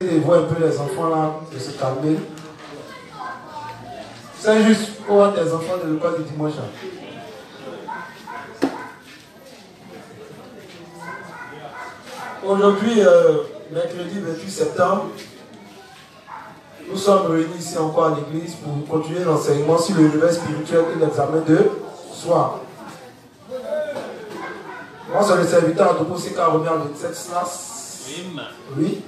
Et voir un peu les enfants là, de se calmer. C'est juste pour voir tes enfants de l'école du dimanche. Aujourd'hui, mercredi 28 septembre, nous sommes réunis ici encore à l'église pour continuer l'enseignement sur le réveil spirituel et l'examen de soi. Moi, c'est le serviteur Adobo Seka revient en 27 SNAS. Oui.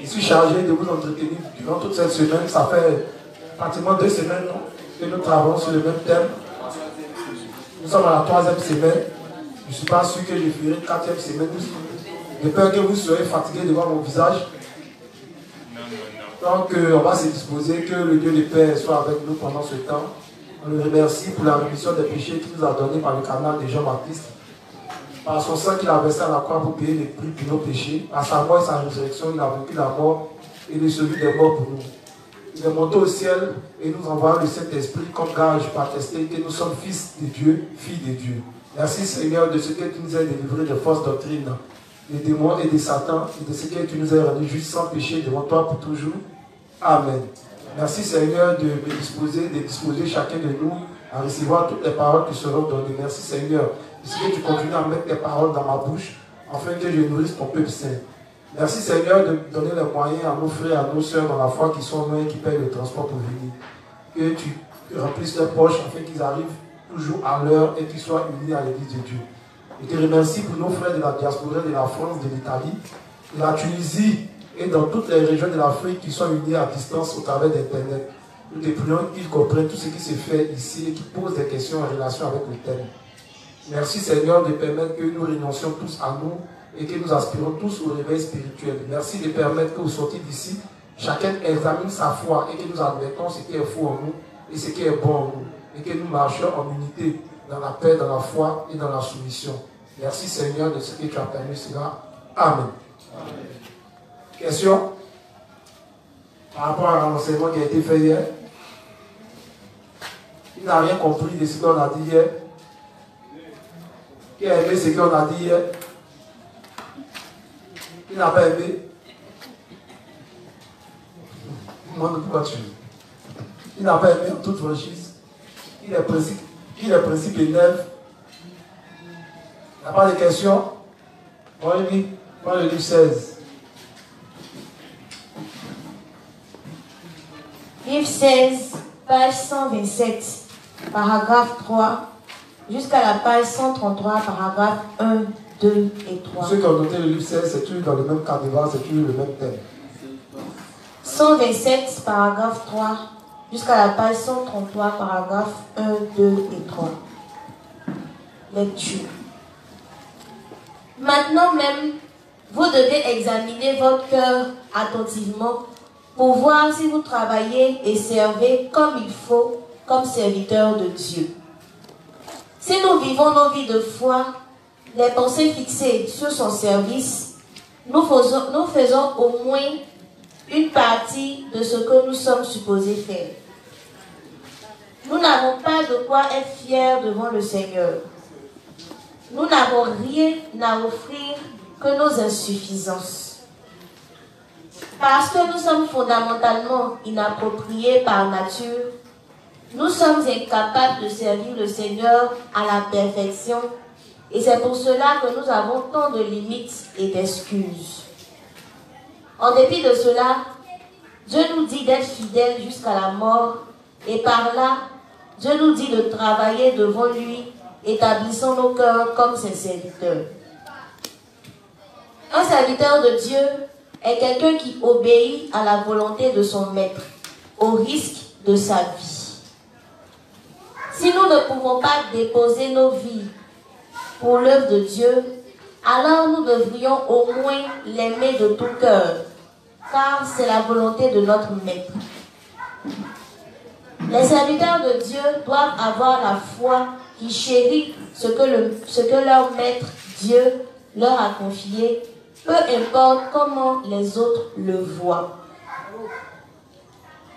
Je suis chargé de vous entretenir durant toute cette semaine. Ça fait pratiquement 2 semaines que nous travaillons sur le même thème. Nous sommes à la 3e semaine. Je ne suis pas sûr que je ferai une 4e semaine. J'ai peur que vous soyez fatigués de voir mon visage. Donc on va se disposer, que le Dieu de paix soit avec nous pendant ce temps. On le remercie pour la rémission des péchés qu'il nous a donné par le canal de Jean-Baptiste. Par son sang qu'il a versé à la croix pour payer les prix pour nos péchés. À sa mort et sa résurrection, il a vaincu la mort et le celui des morts pour nous. Il est monté au ciel et nous envoie le Saint-Esprit comme gage pour attester que nous sommes fils de Dieu, filles de Dieu. Merci Seigneur de ce que tu nous as délivré de fausses doctrines, des démons et de Satan, et de ce que tu nous as rendu juste sans péché devant toi pour toujours. Amen. Merci Seigneur de me disposer chacun de nous à recevoir toutes les paroles qui seront données. Merci Seigneur, parce que tu continues à mettre tes paroles dans ma bouche, afin que je nourrisse ton peuple saint. Merci Seigneur de me donner les moyens à nos frères, à nos soeurs dans la foi qui sont loin et qui payent le transport pour venir. Que tu remplisses leurs poches afin qu'ils arrivent toujours à l'heure et qu'ils soient unis à l'église de Dieu. Je te remercie pour nos frères de la diaspora, de la France, de l'Italie, de la Tunisie et dans toutes les régions de l'Afrique qui sont unis à distance au travers d'Internet. Nous te prions qu'ils comprennent tout ce qui se fait ici et qu'ils posent des questions en relation avec le thème. Merci Seigneur de permettre que nous renoncions tous à nous et que nous aspirons tous au réveil spirituel. Merci de permettre qu'au sortir d'ici, chacun examine sa foi et que nous admettons ce qui est faux en nous et ce qui est bon en nous. Et que nous marchions en unité, dans la paix, dans la foi et dans la soumission. Merci Seigneur de ce que tu as permis cela. Amen. Amen. Question par rapport à l'enseignement qui a été fait hier. Il n'a rien compris de ce qu'on a dit hier. Qui a aimé ce qu'on a dit hier? Qui n'a pas aimé? Demande pourquoi tu veux. Il n'a pas aimé en toute franchise. Il est principe élève. Il n'y a pas de questions? Oui, prends le livre 16. Livre 16, page 127, paragraphe 3, jusqu'à la page 133, paragraphe 1, 2 et 3. Ceux qui ont noté le livre 16, c'est toujours dans le même canevas, c'est toujours le même thème. 127, paragraphe 3, jusqu'à la page 133, paragraphe 1, 2 et 3. Lecture. Maintenant même, vous devez examiner votre cœur attentivement pour voir si vous travaillez et servez comme il faut, comme serviteurs de Dieu. Si nous vivons nos vies de foi, les pensées fixées sur son service, nous faisons au moins une partie de ce que nous sommes supposés faire. Nous n'avons pas de quoi être fiers devant le Seigneur. Nous n'avons rien à offrir que nos insuffisances. Parce que nous sommes fondamentalement inappropriés par nature, nous sommes incapables de servir le Seigneur à la perfection et c'est pour cela que nous avons tant de limites et d'excuses. En dépit de cela, Dieu nous dit d'être fidèles jusqu'à la mort et par là, Dieu nous dit de travailler devant lui, établissant nos cœurs comme ses serviteurs. Un serviteur de Dieu est quelqu'un qui obéit à la volonté de son maître, au risque de sa vie. Si nous ne pouvons pas déposer nos vies pour l'œuvre de Dieu, alors nous devrions au moins l'aimer de tout cœur, car c'est la volonté de notre maître. Les serviteurs de Dieu doivent avoir la foi qui chérit ce que leur maître Dieu leur a confié, peu importe comment les autres le voient.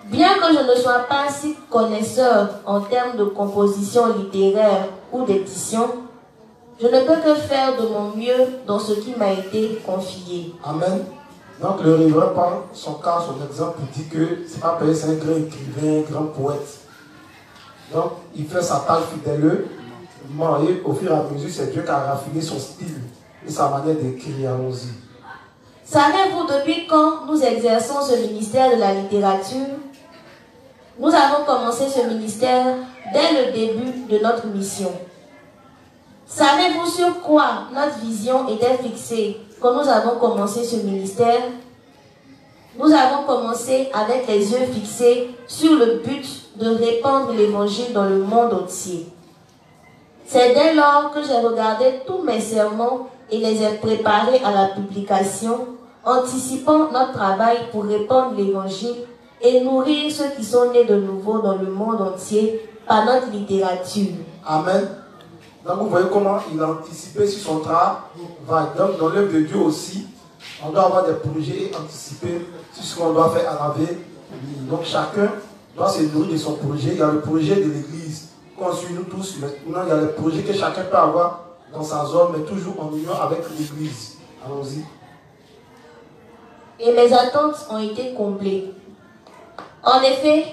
Bien que je ne sois pas si connaisseur en termes de composition littéraire ou d'édition, je ne peux que faire de mon mieux dans ce qui m'a été confié. Amen. Donc le révérend prend son cas, son exemple, pour dire que c'est pas pareil, c'est un grand écrivain, un grand poète. Donc il fait sa tâche fidèlement et au fur et à mesure, c'est Dieu qui a raffiné son style et sa manière d'écrire. Allons-y. Savez-vous depuis quand nous exerçons ce ministère de la littérature? Nous avons commencé ce ministère dès le début de notre mission. Savez-vous sur quoi notre vision était fixée quand nous avons commencé ce ministère? Nous avons commencé avec les yeux fixés sur le but de répandre l'évangile dans le monde entier. C'est dès lors que j'ai regardé tous mes sermons et les ai préparés à la publication, anticipant notre travail pour répandre l'évangile et nourrir ceux qui sont nés de nouveau dans le monde entier par notre littérature. Amen. Donc vous voyez comment il a anticipé sur son travail. Donc dans l'œuvre de Dieu aussi, on doit avoir des projets anticipés sur ce qu'on doit faire à la veille. Donc chacun doit se nourrir de son projet. Il y a le projet de l'église qu'on suit nous tous. Maintenant il y a les projets que chacun peut avoir dans sa zone, mais toujours en union avec l'église. Allons-y. Et mes attentes ont été comblées. En effet,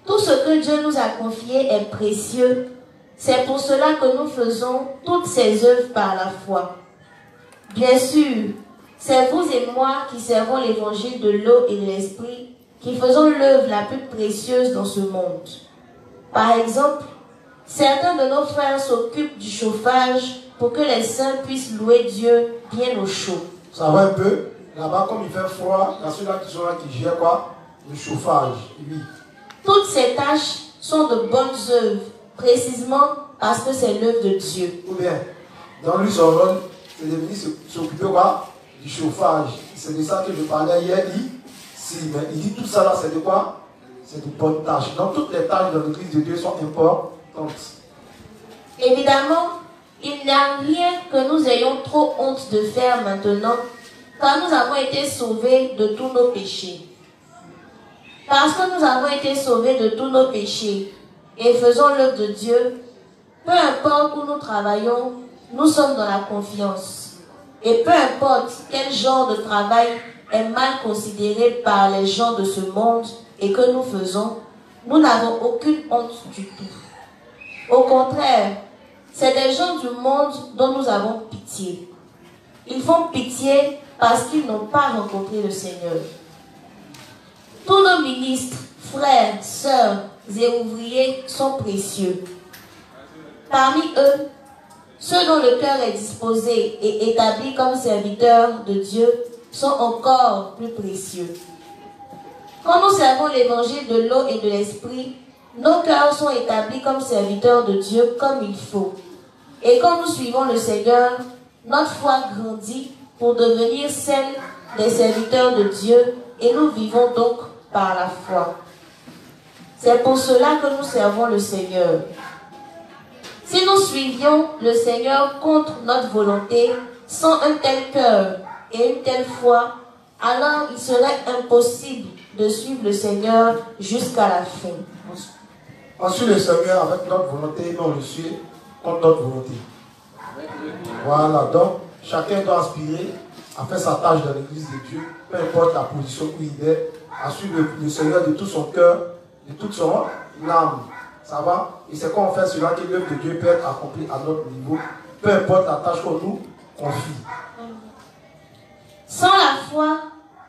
tout ce que Dieu nous a confié est précieux. C'est pour cela que nous faisons toutes ces œuvres par la foi. Bien sûr, c'est vous et moi qui servons l'évangile de l'eau et de l'esprit, qui faisons l'œuvre la plus précieuse dans ce monde. Par exemple, certains de nos frères s'occupent du chauffage pour que les saints puissent louer Dieu bien au chaud. Ça va un peu. Là-bas, comme il fait froid, il y a ceux-là qui sont là qui gèrent quoi? Le chauffage. Oui. Toutes ces tâches sont de bonnes œuvres, précisément parce que c'est l'œuvre de Dieu. Ou bien, dans lui, son rôle, c'est de venir s'occuper quoi? Du chauffage. C'est de ça que je parlais hier. Mais il dit tout ça là, c'est de quoi? C'est de bonnes tâches. Donc toutes les tâches dans l'église de Dieu sont importantes. Évidemment, il n'y a rien que nous ayons trop honte de faire maintenant, car nous avons été sauvés de tous nos péchés. Parce que nous avons été sauvés de tous nos péchés et faisons l'œuvre de Dieu, peu importe où nous travaillons, nous sommes dans la confiance. Et peu importe quel genre de travail est mal considéré par les gens de ce monde et que nous faisons, nous n'avons aucune honte du tout. Au contraire, c'est des gens du monde dont nous avons pitié. Ils font pitié parce qu'ils n'ont pas rencontré le Seigneur. Tous nos ministres, frères, sœurs et ouvriers sont précieux. Parmi eux, ceux dont le cœur est disposé et établi comme serviteurs de Dieu sont encore plus précieux. Quand nous servons l'évangile de l'eau et de l'esprit, nos cœurs sont établis comme serviteurs de Dieu comme il faut. Et quand nous suivons le Seigneur, notre foi grandit pour devenir celle des serviteurs de Dieu et nous vivons donc par la foi. C'est pour cela que nous servons le Seigneur. Si nous suivions le Seigneur contre notre volonté, sans un tel cœur et une telle foi, alors il serait impossible de suivre le Seigneur jusqu'à la fin. On suit le Seigneur avec notre volonté, mais on le suit contre notre volonté. Voilà, donc chacun doit aspirer à faire sa tâche dans l'église de Dieu, peu importe la position où il est, à suivre le Seigneur de tout son cœur, de toute son âme. Ça va? Et c'est quand on fait cela que l'œuvre de Dieu peut être accomplie à notre niveau, peu importe la tâche qu'on nous confie. Sans la foi,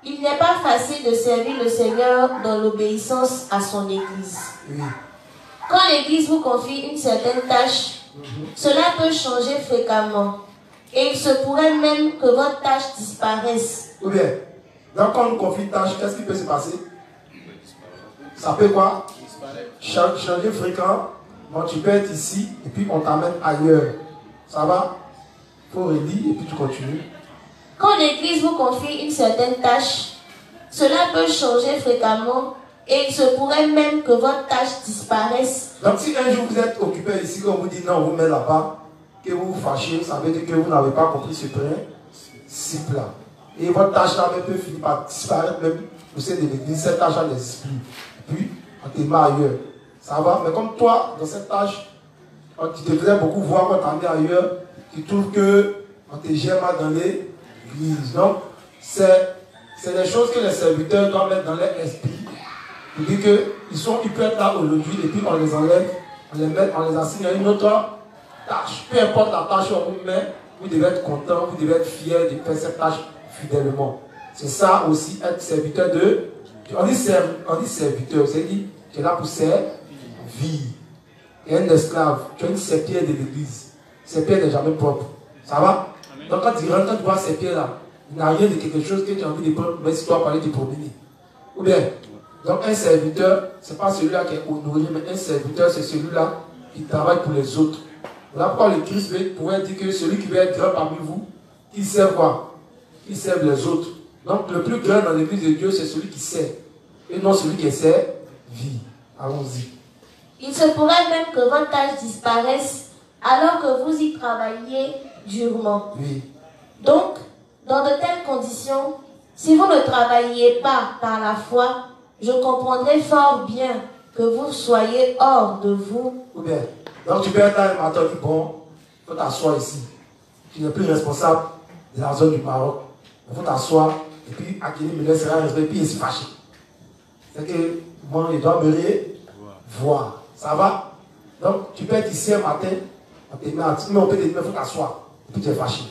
il n'est pas facile de servir le Seigneur dans l'obéissance à son Église. Oui. Quand l'Église vous confie une certaine tâche, cela peut changer fréquemment. Et il se pourrait même que votre tâche disparaisse. Ou bien, donc quand on nous confie une tâche, qu'est-ce qui peut se passer? Ça peut quoi? Changer fréquent. Bon, tu peux être ici et puis on t'amène ailleurs. Ça va? Il faut relire et puis tu continues. Quand l'Église vous confie une certaine tâche, cela peut changer fréquemment et il se pourrait même que votre tâche disparaisse. Donc si un jour vous êtes occupé ici, qu'on vous dit non, on vous met là-bas, que vous vous fâchez, ça veut dire que vous n'avez pas compris ce principe-là. Et votre tâche-là peut finir par disparaître même au sein de l'église, cette tâche-là n'existe plus. Puis, on te met ailleurs. Ça va? Mais comme toi, dans cette tâche, tu te faisais beaucoup voir quand tu t'en mis ailleurs, tu trouves qu'on te gère mal dans l'église. Donc, c'est c'est des choses que les serviteurs doivent mettre dans leur esprit. Pour dire qu'ils peuvent être là aujourd'hui et puis on les enlève, on les assigne à une autre tâche. Peu importe la tâche qu'on vous met, vous devez être content, vous devez être fier de faire cette tâche fidèlement. C'est ça aussi, être serviteur de... On dit serviteur, c'est-à-dire tu es là pour servir. Et un esclave, tu as une serpillère de l'église. Serpillère n'est jamais propre. Ça va? Amen. Donc quand tu rentres, quand tu vois serpillère là, il n'y a rien de quelque chose que tu as envie de prendre, mais si tu dois parler du promener. Ou bien, donc un serviteur, ce n'est pas celui-là qui est honoré, mais un serviteur, c'est celui-là qui travaille pour les autres. Voilà pourquoi le Christ pourrait dire que celui qui veut être grand parmi vous, il sert quoi? Il sert les autres. Donc le plus grand dans l'église de Dieu, c'est celui qui sert. Et non celui qui sert, vit. Allons-y. Il se pourrait même que votre tâche disparaisse alors que vous y travaillez durement. Oui. Donc, dans de telles conditions, si vous ne travaillez pas par la foi, je comprendrai fort bien que vous soyez hors de vous. Ou bien, donc tu peux être là et m'attendre, bon, il faut t'asseoir ici. Tu n'es plus responsable de la zone du Maroc. Il faut t'asseoir et puis Akili me laissera rester et puis il se fâche. C'est que moi, il doit me voir. Ça va? Donc, tu peux être ici un matin, on te met mais on peut te dire, il faut t'asseoir. Et puis tu es fâché.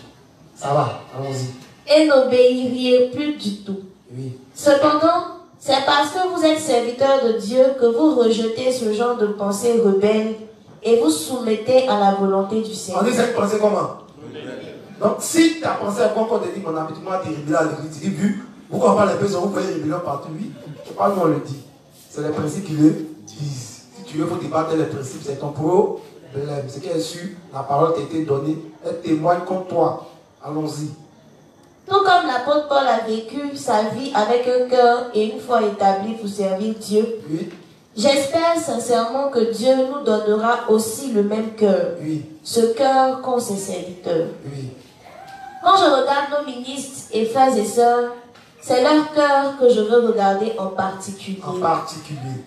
Ça va? Allons-y. Et n'obéiriez plus du tout. Oui. Cependant, c'est parce que vous êtes serviteur de Dieu que vous rejetez ce genre de pensée rebelle et vous soumettez à la volonté du Seigneur. On dit cette pensée comment? Donc, si tu as pensé à quoi qu'on te dit, mon ami, tu m'as été rébellé à l'église, tu dis, vu, vous comprenez les personnes, vous voyez rébellion partout, oui. C'est pas nous on le dit. C'est les principes qui le disent. Si tu veux, il faut débattre les principes, c'est ton problème. C'est qu'elle est sûre, la parole t'a été donnée, elle témoigne comme toi. Allons-y. Tout comme l'apôtre Paul a vécu sa vie avec un cœur et une foi établie pour servir Dieu, oui. J'espère sincèrement que Dieu nous donnera aussi le même cœur. Oui. Ce cœur qu'ont ses serviteurs. Oui. Quand je regarde nos ministres et frères et sœurs, c'est leur cœur que je veux regarder en particulier. En particulier.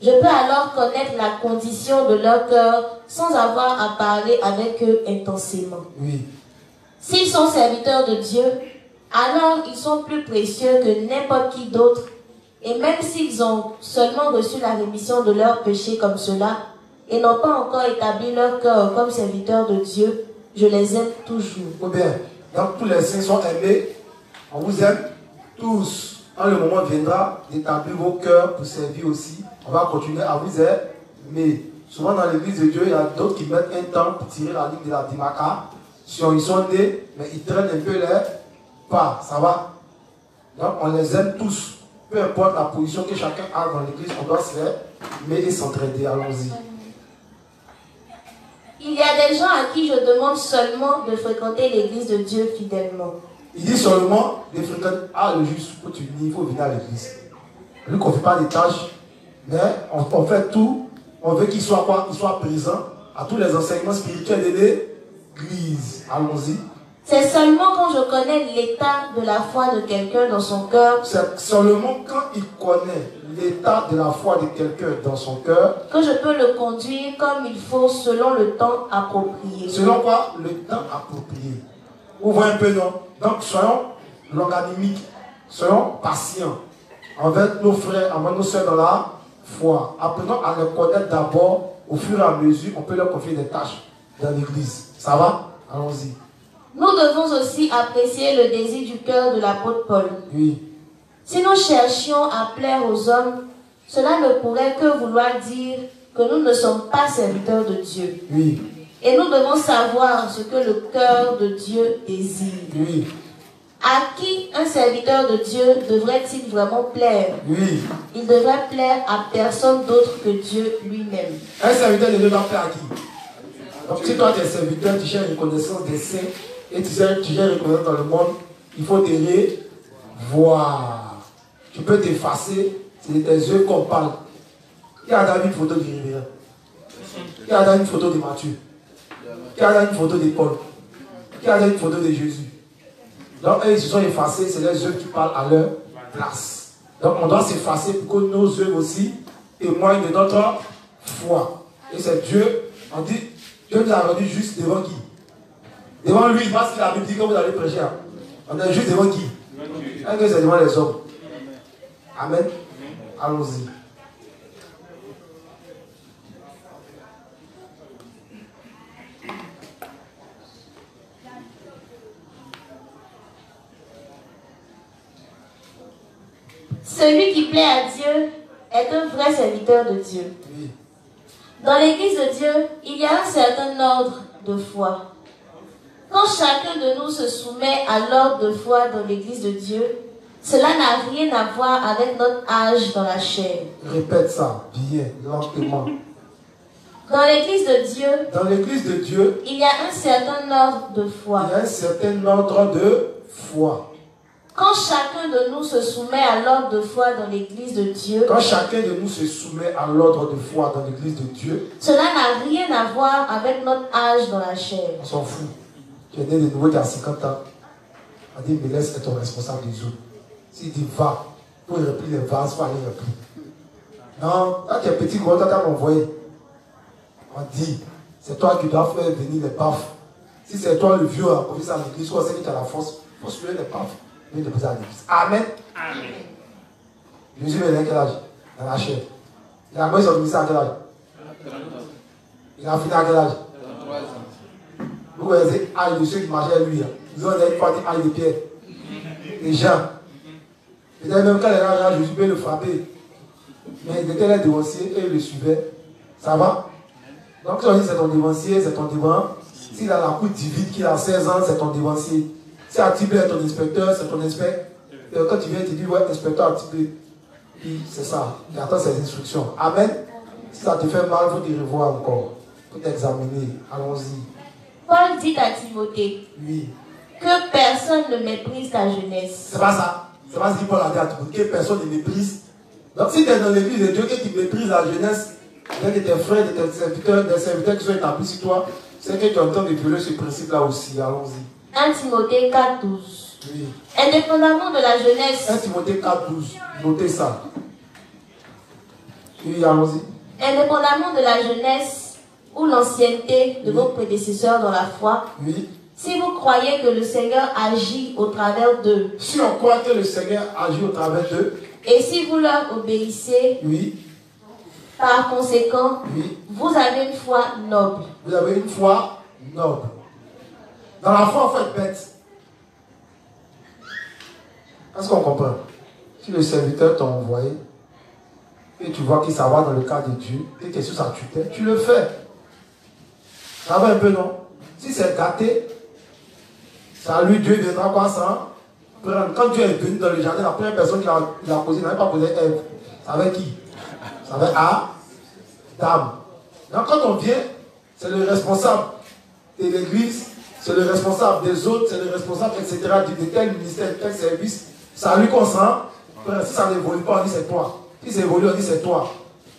Je peux alors connaître la condition de leur cœur sans avoir à parler avec eux intensément. Oui. S'ils sont serviteurs de Dieu, alors ils sont plus précieux que n'importe qui d'autre. Et même s'ils ont seulement reçu la rémission de leurs péchés comme cela, et n'ont pas encore établi leur cœur comme serviteurs de Dieu, je les aime toujours. Ou bien, donc tous les saints sont aimés, on vous aime tous. Quand le moment viendra d'établir vos cœurs pour servir aussi, on va continuer à vous aimer. Souvent dans l'église de Dieu, il y a d'autres qui mettent un temps pour tirer la ligne de la démarcation. Ils sont nés, mais ils traînent un peu les pas. Ça va? Donc on les aime tous. Peu importe la position que chacun a dans l'église, on doit se aimer et s'entraider. Allons-y. Il y a des gens à qui je demande seulement de fréquenter l'église de Dieu fidèlement. Il dit seulement de fréquenter. Ah, le juste, il faut venir à l'église. Lui qu'on ne fait pas des tâches, mais on fait tout. On veut qu'il soit quoi? Qu'il soit présent à tous les enseignements spirituels de l'église. Allons-y. C'est seulement quand je connais l'état de la foi de quelqu'un dans son cœur. C'est seulement quand il connaît l'état de la foi de quelqu'un dans son cœur que je peux le conduire comme il faut selon le temps approprié. Selon quoi? Le temps approprié. Vous voyez un peu, non? Donc soyons longanimiques, soyons patients envers nos frères, envers nos soeurs dans la foi. Apprenons à les connaître d'abord. Au fur et à mesure, on peut leur confier des tâches dans l'église. Ça va? Allons-y. Nous devons aussi apprécier le désir du cœur de l'apôtre Paul. Oui. Si nous cherchions à plaire aux hommes, cela ne pourrait que vouloir dire que nous ne sommes pas serviteurs de Dieu. Oui. Et nous devons savoir ce que le cœur de Dieu désire. Oui. À qui un serviteur de Dieu devrait-il vraiment plaire? Oui. Il devrait plaire à personne d'autre que Dieu lui-même. Un serviteur de Dieu doit plaire à qui? Donc si toi tu es serviteur, tu cherches reconnaissance des saints et tu cherches reconnaissance dans le monde, il faut te revoir. Tu peux t'effacer, c'est de tes yeux qu'on parle. Qui a dans une photo de Révérend? Qui a dans une photo de Matthieu? Qui a dans une photo de Paul? Qui a dans une photo de Jésus? Donc eux ils se sont effacés, c'est les yeux qui parlent à leur place. Donc on doit s'effacer pour que nos yeux aussi témoignent de notre foi. Et c'est Dieu, on dit, Dieu nous a rendu juste devant qui? Devant lui, parce que la Bible dit que vous allez prêcher. On est juste devant qui? Un que c'est devant les hommes. Amen. Allons-y. Celui qui plaît à Dieu est un vrai serviteur de Dieu. Oui. Dans l'église de Dieu, il y a un certain ordre de foi. Quand chacun de nous se soumet à l'ordre de foi dans l'église de Dieu, cela n'a rien à voir avec notre âge dans la chair. Répète ça bien, lentement. Dans l'église de Dieu, il y a un certain ordre de foi. Il y a un certain ordre de foi. Quand chacun de nous se soumet à l'ordre de foi dans l'église de Dieu, cela n'a rien à voir avec notre âge dans la chair. On s'en fout. Tu es né de nouveau, tu as 50 ans. On dit, mais laisse être responsable des autres. S'il dit, va, pour remplir les vases, il faut aller remplir. Non, quand tu es petit, quand tu as envoyé, on dit, c'est toi qui dois faire venir les baffes. Si c'est toi le vieux à conduire ça à l'église, soit c'est que tu as la force, il faut suivre les baffes. De à l'église. Amen. Amen. Jésus est à quel âge? Dans la chair. Il a commencé son ministère à quel âge? Il a fini à quel âge? 33 ans. Vous connaissez aïe de ceux qui marchaient avec lui. Ils ont une fois dit aïe de Pierre. Les gens. Peut-être même quand il est là, Jésus peut le frapper. Mais il était là devancier et il le suivait. Ça va? Donc si on dit c'est ton devancier, c'est ton devant. S'il a la coupe divine qu'il a 16 ans, c'est ton devancier. Si Atibé est ton inspecteur, c'est ton inspecteur. Et quand tu viens, tu dis, ouais, inspecteur Atibé. C'est ça. Il attend ses instructions. Amen. Si ça te fait mal, il faut te revoir encore. Il faut t'examiner. Allons-y. Paul dit à Timothée, oui, que personne ne méprise ta jeunesse. C'est pas ça. C'est pas ce que Paul a dit à Timothée, que personne ne méprise. Donc si tu es dans l'église de Dieu et que tu méprises la jeunesse, avec tes frères, des serviteurs qui sont établis sur toi, c'est que tu es en train de violer ce principe-là aussi. Allons-y. 1 Timothée 4,12. Oui. Indépendamment de la jeunesse. 1 Timothée 4,12. Notez ça. Oui, allons-y. Indépendamment de la jeunesse ou l'ancienneté de vos prédécesseurs dans la foi. Oui. Si vous croyez que le Seigneur agit au travers d'eux. Si on croit que le Seigneur agit au travers d'eux. Et si vous leur obéissez. Oui. Par conséquent, oui. Vous avez une foi noble. Vous avez une foi noble. Dans la foi, il faut être bête. Est-ce qu'on comprend? Si le serviteur t'a envoyé et tu vois qu'il s'en va dans le cas de Dieu et que sur sa tutelle, tu le fais. Ça va un peu, non? Si c'est gâté, salut, Dieu viendra quoi ça? Quand Dieu est venu dans le jardin, la première personne qui l'a posé n'avait pas posé Ève. Ça avait qui? Ça avait Adam. Donc quand on vient, c'est le responsable de l'église, c'est le responsable des autres, c'est le responsable, etc. de tel ministère, de tel service. C'est à lui qu'on sent. Si ça n'évolue pas, on dit c'est toi. Si ça évolue, on dit c'est toi.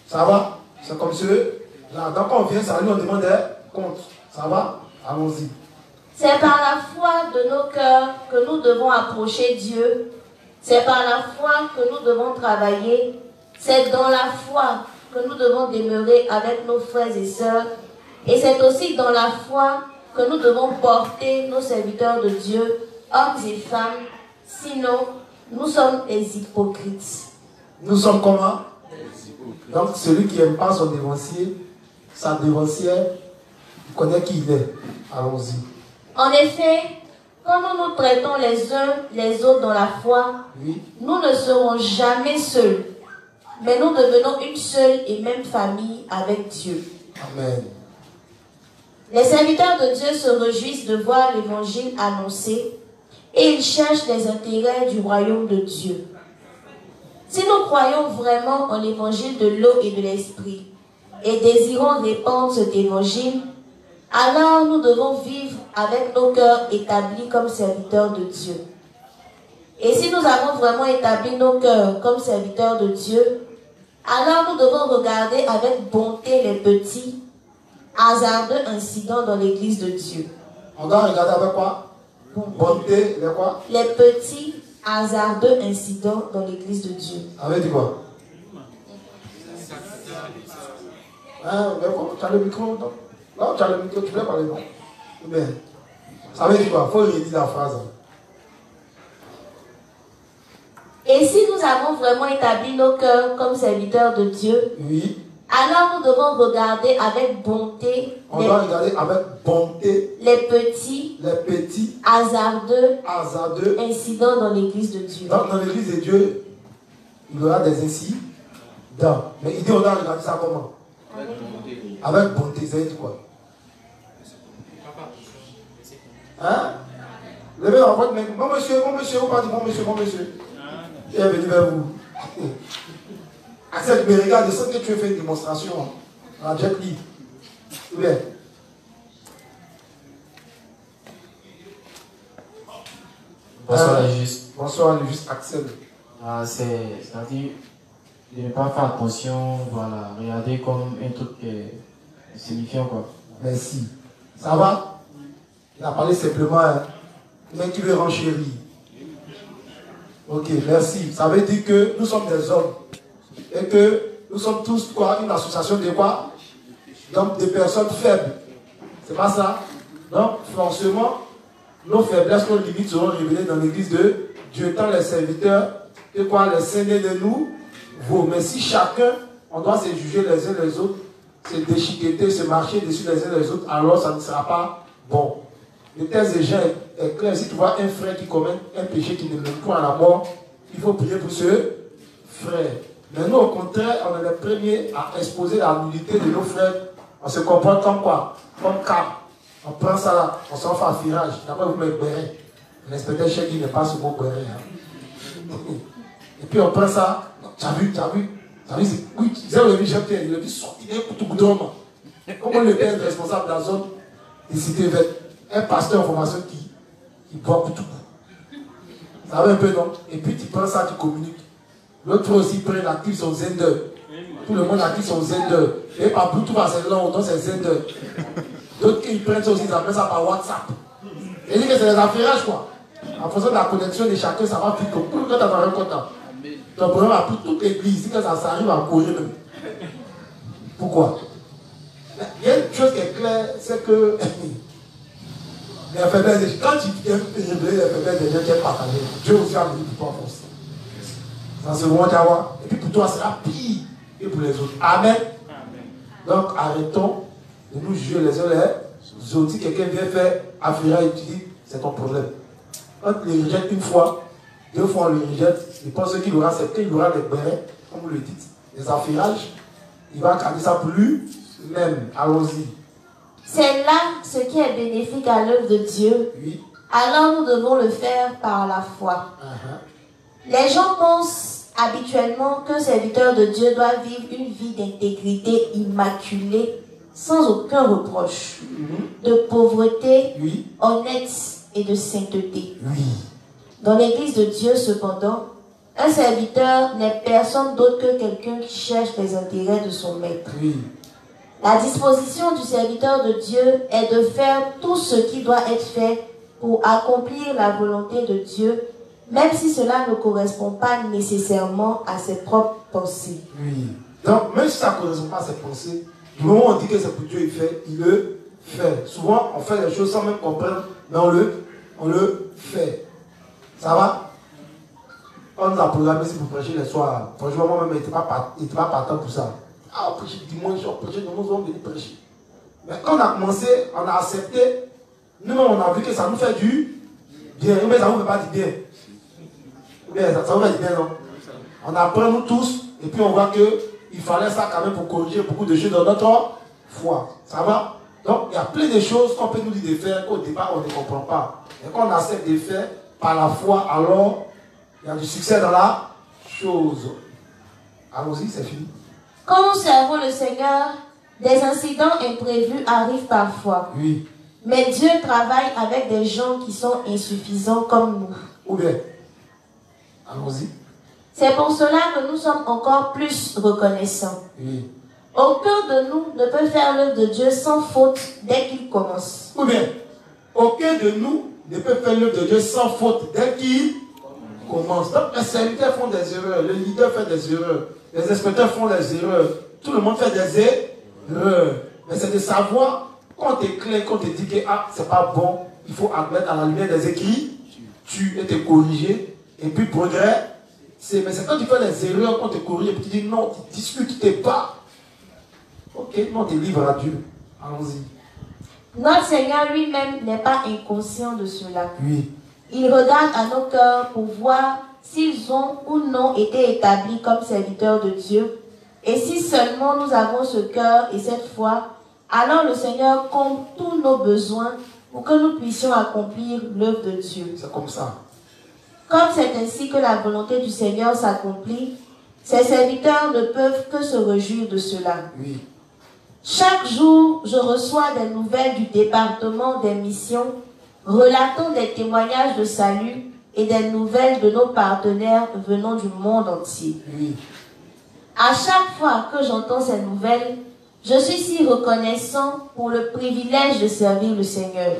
Ça va? C'est comme ceux là. Donc quand on vient, c'est à lui on demande des comptes. Ça va? Allons-y. C'est par la foi de nos cœurs que nous devons approcher Dieu. C'est par la foi que nous devons travailler. C'est dans la foi que nous devons demeurer avec nos frères et sœurs. Et c'est aussi dans la foi que nous devons porter nos serviteurs de Dieu, hommes et femmes. Sinon, nous sommes des hypocrites. Nous sommes comment? Donc celui qui n'aime pas son dévancier, sa dévancière, il connaît qui il est. Allons-y. En effet, quand nous nous traitons les uns les autres dans la foi, oui. Nous ne serons jamais seuls, mais nous devenons une seule et même famille avec Dieu. Amen. Les serviteurs de Dieu se réjouissent de voir l'évangile annoncé et ils cherchent les intérêts du royaume de Dieu. Si nous croyons vraiment en l'évangile de l'eau et de l'esprit et désirons répandre cet évangile, alors nous devons vivre avec nos cœurs établis comme serviteurs de Dieu. Et si nous avons vraiment établi nos cœurs comme serviteurs de Dieu, alors nous devons regarder avec bonté les petits, hasardeux incidents dans l'église de Dieu. On doit regarder avec quoi? Bonté, les quoi? Les petits, hasardeux incidents dans l'église de Dieu. Avec dit quoi? Hein, tu as le micro, non? Non, tu as le micro, tu voulais parler, non? Bien. Ça veut dire quoi? Il faut redire la phrase. Et si nous avons vraiment établi nos cœurs comme serviteurs de Dieu, oui, alors nous devons regarder avec bonté on doit regarder avec bonté les petits hasardeux incidents dans l'église de Dieu. Donc, dans l'église de Dieu, il y aura des incidents. Mais il dit on doit regarder ça comment? Avec bonté. Ça veut dire quoi? Hein? Levez la voix, mais bon monsieur, ou pas dit bon monsieur. Il est venu vers vous. Axel, mais regarde, je sens que tu as fait une démonstration. On a déjà dit. Oui. Bonsoir le juste. Bonsoir le juste Axel. C'est-à-dire de ne pas faire attention, voilà, regarder comme un truc signifiant quoi. Merci. Ça va? Il a parlé simplement, hein. Mais tu veux renchérir. Ok, merci. Ça veut dire que nous sommes des hommes. Et que nous sommes tous quoi? Une association de quoi? Donc des personnes faibles. C'est pas ça? Donc forcément, nos faiblesses, nos limites seront révélées dans l'église de Dieu, étant les serviteurs, et quoi? Les saints de nous vaut. Mais si chacun, on doit se juger les uns les autres, se déchiqueter, se marcher dessus les uns les autres, alors ça ne sera pas bon. Le texte de Jean est clair. Si tu vois un frère qui commet un péché qui ne mène point à la mort, il faut prier pour ce frère. Mais nous, au contraire, on est les premiers à exposer la nullité de nos frères. On se comporte comme quoi? Comme car. On prend ça là, on s'en fait un virage. D'abord, vous mettez béret. L'inspecteur chef qui n'est pas ce mot béret. Hein. Et puis on prend ça. Tu as vu, c'est oui, il a vu sortir un coup de goudron. Comment le père est responsable de la zone des cités vertes? Un pasteur en formation qui boit pour tout. Ça va un peu, non? Et puis tu prends ça, tu communiques. L'autre fois aussi, prend l'actif son Zender. Tout le monde active son Zender. Et par Bluetooth, c'est long, donc c'est Zender. D'autres qui prennent ça aussi, ils appellent ça par WhatsApp. Et dit que c'est des affairages, quoi. En fonction de la connexion de chacun, ça va vite. Quand tu as un content. Ton problème a pris toute l'église. Quand ça arrive à courir même. Pourquoi? Il y a une chose qui est claire, c'est que les faiblesses, quand tu viens révéler les faiblesses des gens qui sont partagés, Dieu aussi a mis pour toi force. Dans ce moment, tu vas voir. Et puis pour toi, ça sera pire que pour les autres. Amen. Donc arrêtons de nous juger les uns les autres. Si quelqu'un vient faire affaire et tu dis, c'est ton problème. Quand tu les rejettes une fois, deux fois on le rejette, il pense qu'il aura accepté, il aura les bérets, comme vous le dites, les affairages, il va garder ça pour lui même. Allons-y. C'est là ce qui est bénéfique à l'œuvre de Dieu. Oui. Alors nous devons le faire par la foi. Les gens pensent habituellement qu'un serviteur de Dieu doit vivre une vie d'intégrité immaculée, sans aucun reproche, de pauvreté, honnête et de sainteté. Dans l'église de Dieu, cependant, un serviteur n'est personne d'autre que quelqu'un qui cherche les intérêts de son maître. La disposition du serviteur de Dieu est de faire tout ce qui doit être fait pour accomplir la volonté de Dieu, même si cela ne correspond pas nécessairement à ses propres pensées. Donc, même si ça ne correspond pas à ses pensées, du moment où on dit que c'est pour Dieu, il le fait. Souvent, on fait les choses sans même comprendre, mais on le fait. Ça va? On nous a programmé ici pour prêcher les soirs. Franchement, moi-même, il n'était pas partant pour ça. Ah, on prêche dimanche, on prêche, nous allons venir prêcher. Mais quand on a commencé, on a accepté, nous-mêmes, on a vu que ça nous fait du bien. Mais ça ne nous fait pas du bien. Mais ça nous fait du bien, non? On apprend nous tous, et puis on voit qu'il fallait ça quand même pour corriger beaucoup de choses dans notre foi. Ça va? Donc, il y a plein de choses qu'on peut nous dire de faire qu'au départ, on ne comprend pas. Et quand on accepte de faire par la foi, alors, il y a du succès dans la chose. Allons-y, c'est fini. Quand nous servons le Seigneur, des incidents imprévus arrivent parfois. Mais Dieu travaille avec des gens qui sont insuffisants comme nous. Ou bien, allons-y. C'est pour cela que nous sommes encore plus reconnaissants. Aucun de nous ne peut faire l'œuvre de Dieu sans faute dès qu'il commence. Ou bien, aucun de nous ne peut faire l'œuvre de Dieu sans faute dès qu'il commence. Donc, les serviteurs font des erreurs, le leader fait des erreurs, les inspecteurs font des erreurs, tout le monde fait des erreurs. Mais c'est de savoir, quand tu es clair, quand tu te dis que c'est pas bon, il faut admettre à la lumière des écrits, tu es corrigé, et puis progresser. Mais c'est quand tu fais les erreurs qu'on te corrige et tu dis non, tu discutes, tu te bats. Ok, non, tu livres à Dieu. Allons-y. Notre Seigneur lui-même n'est pas inconscient de cela. Oui. Il regarde à nos cœurs pour voir s'ils ont ou non été établis comme serviteurs de Dieu. Et si seulement nous avons ce cœur et cette foi, alors le Seigneur comble tous nos besoins pour que nous puissions accomplir l'œuvre de Dieu. C'est comme ça. Comme c'est ainsi que la volonté du Seigneur s'accomplit, ses serviteurs ne peuvent que se réjouir de cela. Oui. Chaque jour, je reçois des nouvelles du département des missions relatant des témoignages de salut et des nouvelles de nos partenaires venant du monde entier. Oui. À chaque fois que j'entends ces nouvelles, je suis si reconnaissant pour le privilège de servir le Seigneur.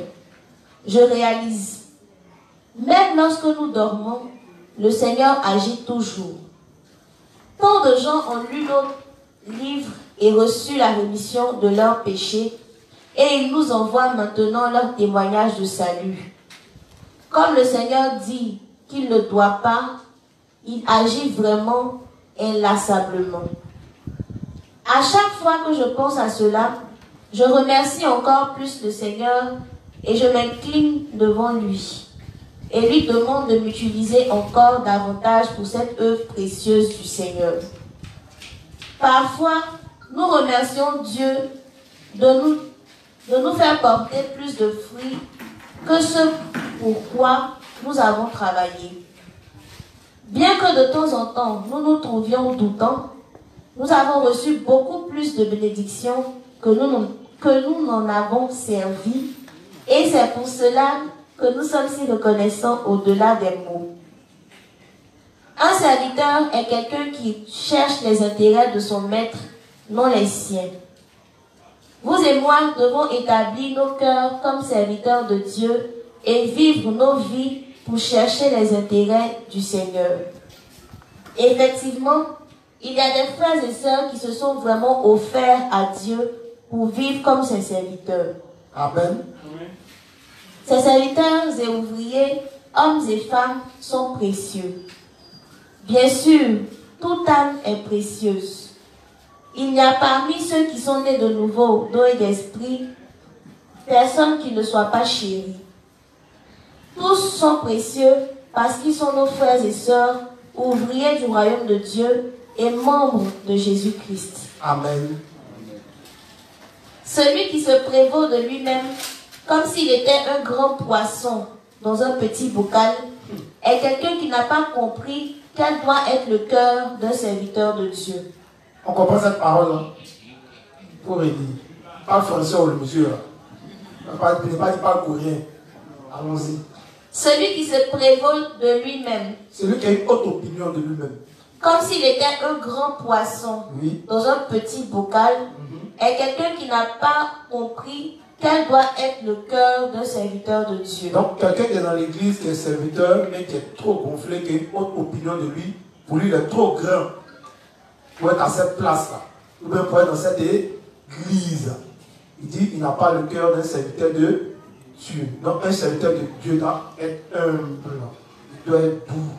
Je réalise, même lorsque nous dormons, le Seigneur agit toujours. Tant de gens ont lu nos livres et reçu la rémission de leurs péchés, et ils nous envoient maintenant leur témoignage de salut. Comme le Seigneur dit qu'il ne doit pas, il agit vraiment inlassablement. À chaque fois que je pense à cela, je remercie encore plus le Seigneur et je m'incline devant lui et lui demande de m'utiliser encore davantage pour cette œuvre précieuse du Seigneur. Parfois, nous remercions Dieu de nous faire porter plus de fruits que ce pourquoi nous avons travaillé. Bien que de temps en temps, nous nous trouvions doutants, nous avons reçu beaucoup plus de bénédictions que nous n'en avons servi, et c'est pour cela que nous sommes si reconnaissants au-delà des mots. Un serviteur est quelqu'un qui cherche les intérêts de son maître, non les siens. Vous et moi devons établir nos cœurs comme serviteurs de Dieu et vivre nos vies pour chercher les intérêts du Seigneur. Effectivement, il y a des frères et sœurs qui se sont vraiment offerts à Dieu pour vivre comme ses serviteurs. Amen. Ces serviteurs et ouvriers, hommes et femmes, sont précieux. Bien sûr, toute âme est précieuse. Il n'y a parmi ceux qui sont nés de nouveau, d'eau et d'esprit, personne qui ne soit pas chéri. Tous sont précieux parce qu'ils sont nos frères et sœurs, ouvriers du royaume de Dieu et membres de Jésus-Christ. Amen. Celui qui se prévaut de lui-même, comme s'il était un grand poisson dans un petit bocal, est quelqu'un qui n'a pas compris quel doit être le cœur d'un serviteur de Dieu. On comprend cette parole-là. Pour aider. Pas le français ou le monsieur. Ne pas dire pas le courrier. Allons-y. Celui qui se prévaut de lui-même. Celui qui a une haute opinion de lui-même. Comme s'il était un grand poisson dans un petit bocal, est quelqu'un qui n'a pas compris quel doit être le cœur d'un serviteur de Dieu. Donc, quelqu'un qui est dans l'église, qui est serviteur, mais qui est trop gonflé, qui a une haute opinion de lui, pour lui, il est trop grand pour être à cette place-là, ou bien pour être dans cette église. Il dit qu'il n'a pas le cœur d'un serviteur de Dieu. Donc, un serviteur de Dieu doit être humble. Il doit être doux.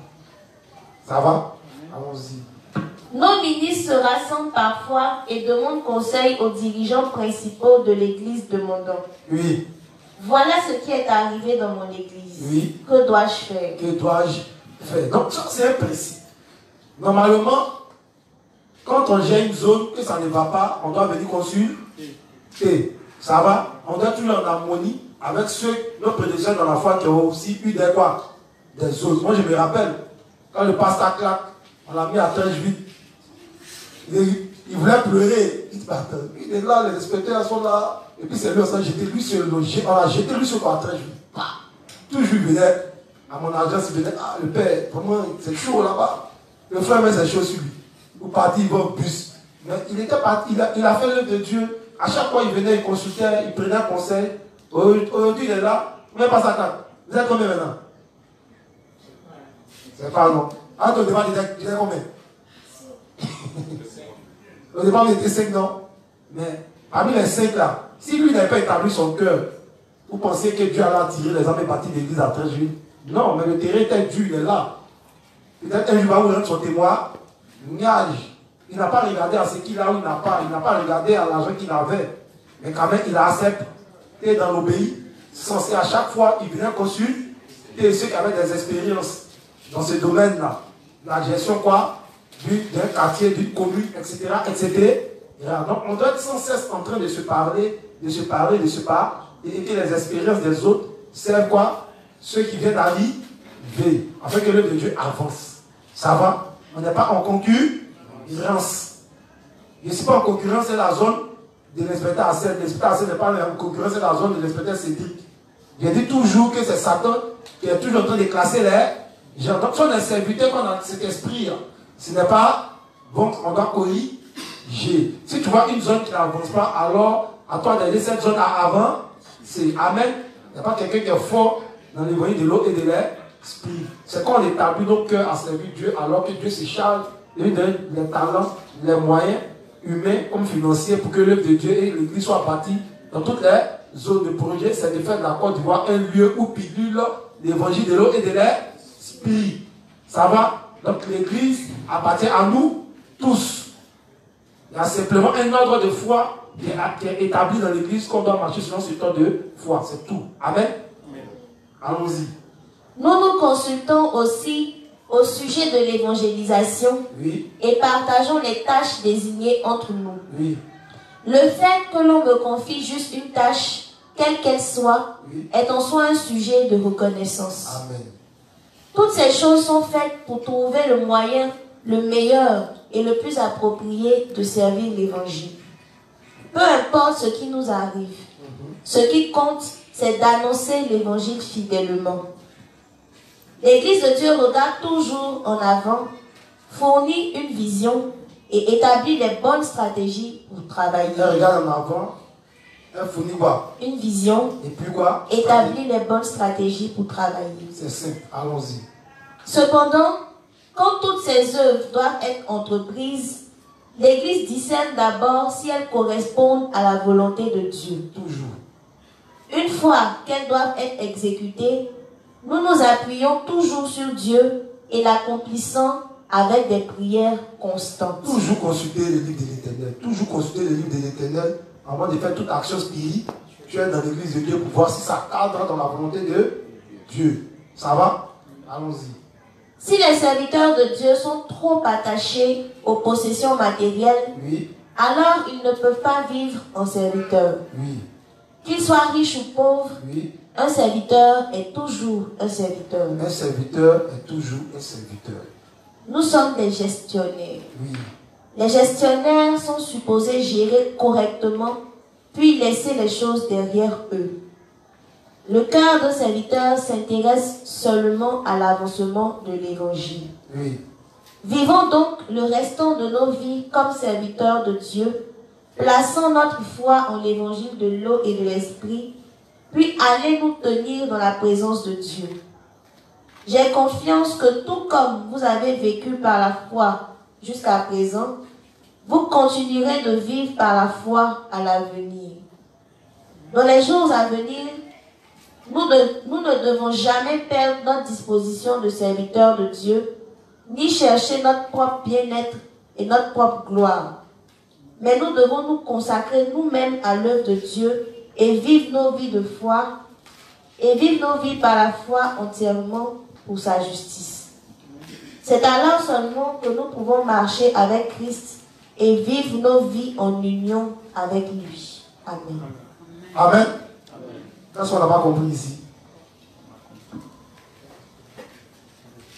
Ça va? Allons-y. Nos ministres se rassemblent parfois et demandent conseil aux dirigeants principaux de l'église demandant. Oui. Voilà ce qui est arrivé dans mon église. Oui. Que dois-je faire? Que dois-je faire? Donc, ça, c'est un principe. Normalement, quand on gère une zone, que ça ne va pas, on doit venir consulter. Ça va? On doit être toujours en harmonie avec ceux, nos prédécesseurs dans la foi qui ont aussi eu des quoi? Des zones. Moi, je me rappelle, quand le pasteur Clark, on l'a mis à Trincheville. Il voulait pleurer. Il dit, bah, il est là, les inspecteurs sont là. Et puis c'est lui, on a jeté lui sur le on a jeté lui sur le Trincheville. Toujours il venait, à mon agence, il venait, ah, le père, vraiment, c'est chaud là-bas. Le frère met ses choses sur lui. Ou parti, il va au bus. Mais il était parti, il a fait l'œuvre de Dieu. À chaque fois, il venait, il consultait, il prenait un conseil. Aujourd'hui, il est là, même pas sa carte. Vous êtes combien maintenant? C'est pas non. Ah, au départ, il était combien? Au départ, il était 5, non? Mais parmi les 5 là, si lui n'avait pas établi son cœur, vous pensez que Dieu allait attirer les hommes et partir de l'église à Trincheville? Non, mais le terrain était dur, il est là. Peut-être un jour, il va vous rendre son témoin. Il n'a pas regardé à ce qu'il a ou il n'a pas. Il n'a pas regardé à l'argent qu'il avait. Mais quand même, il a accepté dans l'obéi. Censé à chaque fois, il venait consulter ceux qui avaient des expériences dans ce domaine-là. La gestion quoi? D'un quartier, d'une commune, etc., etc. Donc, on doit être sans cesse en train de se parler, et que les expériences des autres servent quoi? Ceux qui viennent d'arriver, afin que l'œuvre de Dieu avance. Ça va? On n'est pas en concurrence. Je ne suis pas en concurrence, c'est la zone de l'inspecteur Assel. L'inspecteur Assel n'est pas en concurrence, c'est la zone de l'inspecteur Cédric. Je dis toujours que c'est Satan qui est toujours en train de classer les gens. Donc, si on est serviteur, qu'on a cet esprit, ce n'est pas bon, on doit corriger. Si tu vois une zone qui n'avance pas, alors à toi d'aider cette zone à avant. C'est Amen. Il n'y a pas quelqu'un qui est fort dans l'évangile de l'eau et de l'esprit. C'est quand on établit nos cœurs à servir Dieu, alors que Dieu se charge de lui donner les talents, les moyens humains comme financiers pour que l'œuvre de Dieu et l'Église soient bâties dans toutes les zones de projet. C'est de faire de la Côte d'Ivoire un lieu où pilule l'évangile de l'eau et de l'esprit. Ça va? Donc l'Église appartient à nous tous. Il y a simplement un ordre de foi qui est établi dans l'Église qu'on doit marcher selon ce ordre de foi. C'est tout. Amen. Allons-y. Nous nous consultons aussi au sujet de l'évangélisation et partageons les tâches désignées entre nous. Oui. Le fait que l'on me confie juste une tâche, quelle qu'elle soit, est en soi un sujet de reconnaissance. Amen. Toutes ces choses sont faites pour trouver le moyen, le meilleur et le plus approprié de servir l'Évangile. Peu importe ce qui nous arrive, ce qui compte, c'est d'annoncer l'Évangile fidèlement. L'Église de Dieu regarde toujours en avant, fournit une vision et établit les bonnes stratégies pour travailler. Elle regarde en avant, elle fournit quoi? Une vision. Et puis quoi? Établit les bonnes stratégies pour travailler. C'est simple, allons-y. Cependant, quand toutes ces œuvres doivent être entreprises, l'Église discerne d'abord si elles correspondent à la volonté de Dieu. Toujours. Une fois qu'elles doivent être exécutées, nous nous appuyons toujours sur Dieu et l'accomplissons avec des prières constantes. Toujours consulter le livre de l'Éternel. Toujours consulter le livre de l'Éternel avant de faire toute action spirituelle dans l'Église de Dieu pour voir si ça cadre dans la volonté de Dieu. Ça va? Allons-y. Si les serviteurs de Dieu sont trop attachés aux possessions matérielles, alors ils ne peuvent pas vivre en serviteurs. Qu'ils soient riches ou pauvres, un serviteur est toujours un serviteur. Un serviteur est toujours un serviteur. Nous sommes des gestionnaires. Les gestionnaires sont supposés gérer correctement, puis laisser les choses derrière eux. Le cœur d'un serviteur s'intéresse seulement à l'avancement de l'Évangile. Vivons donc le restant de nos vies comme serviteurs de Dieu, plaçant notre foi en l'Évangile de l'eau et de l'Esprit, puis allez nous tenir dans la présence de Dieu. J'ai confiance que tout comme vous avez vécu par la foi jusqu'à présent, vous continuerez de vivre par la foi à l'avenir. Dans les jours à venir, nous ne devons jamais perdre notre disposition de serviteurs de Dieu, ni chercher notre propre bien-être et notre propre gloire. Mais nous devons nous consacrer nous-mêmes à l'œuvre de Dieu et vivre nos vies de foi, et vivre nos vies par la foi entièrement pour sa justice. C'est alors seulement que nous pouvons marcher avec Christ et vivre nos vies en union avec lui. Amen. Amen. Qu'est-ce qu'on n'a pas compris ici?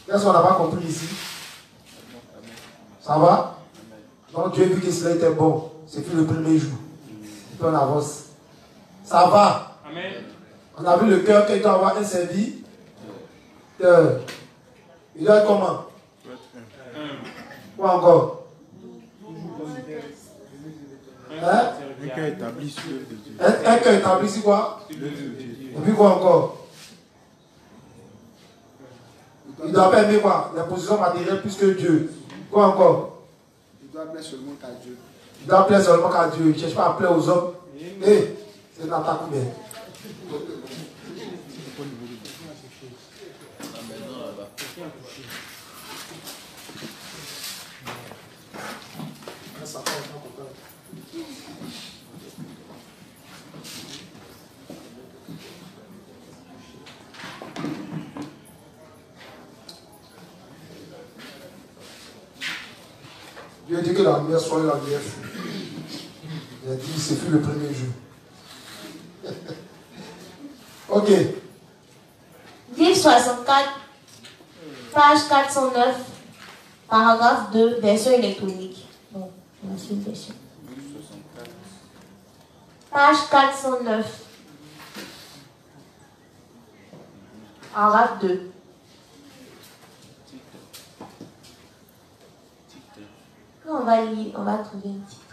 Qu'est-ce qu'on n'a pas compris ici? Ça va? Donc Dieu a vu que cela était bon. C'est que le premier jour. Et puis on avance. Ça va? Amen. On a vu le cœur qu'il doit avoir un serviteur. Il doit être comment? Quoi encore? Hein? Un cœur établi sur l'œuvre de Dieu. Un cœur établi sur quoi? Et puis quoi encore? Il doit pas aimer quoi? Les positions matérielles plus que Dieu. Quoi encore? Il doit plaire seulement qu'à Dieu. Il doit plaire seulement qu'à Dieu. Il ne cherche pas à plaire aux hommes. Et c'est une attaque ou bien? Dieu dit que la meilleure soirée, la meilleure fut. Il a dit, ce fut le premier jour. Ok. Livre 64, page 409, paragraphe 2, version électronique. Bon, voici une version. Page 409, paragraphe 2. On va lire, on va trouver un titre.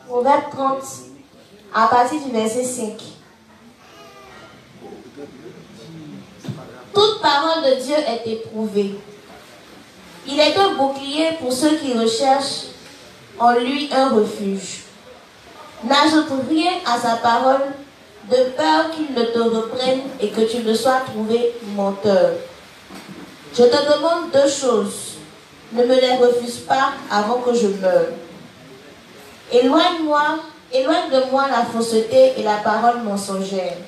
Proverbe 30, à partir du verset 5. Toute parole de Dieu est éprouvée. Il est un bouclier pour ceux qui recherchent en lui un refuge. N'ajoute rien à sa parole de peur qu'il ne te reprenne et que tu ne sois trouvé menteur. Je te demande deux choses. Ne me les refuse pas avant que je meure. Éloigne de moi la fausseté et la parole mensongère.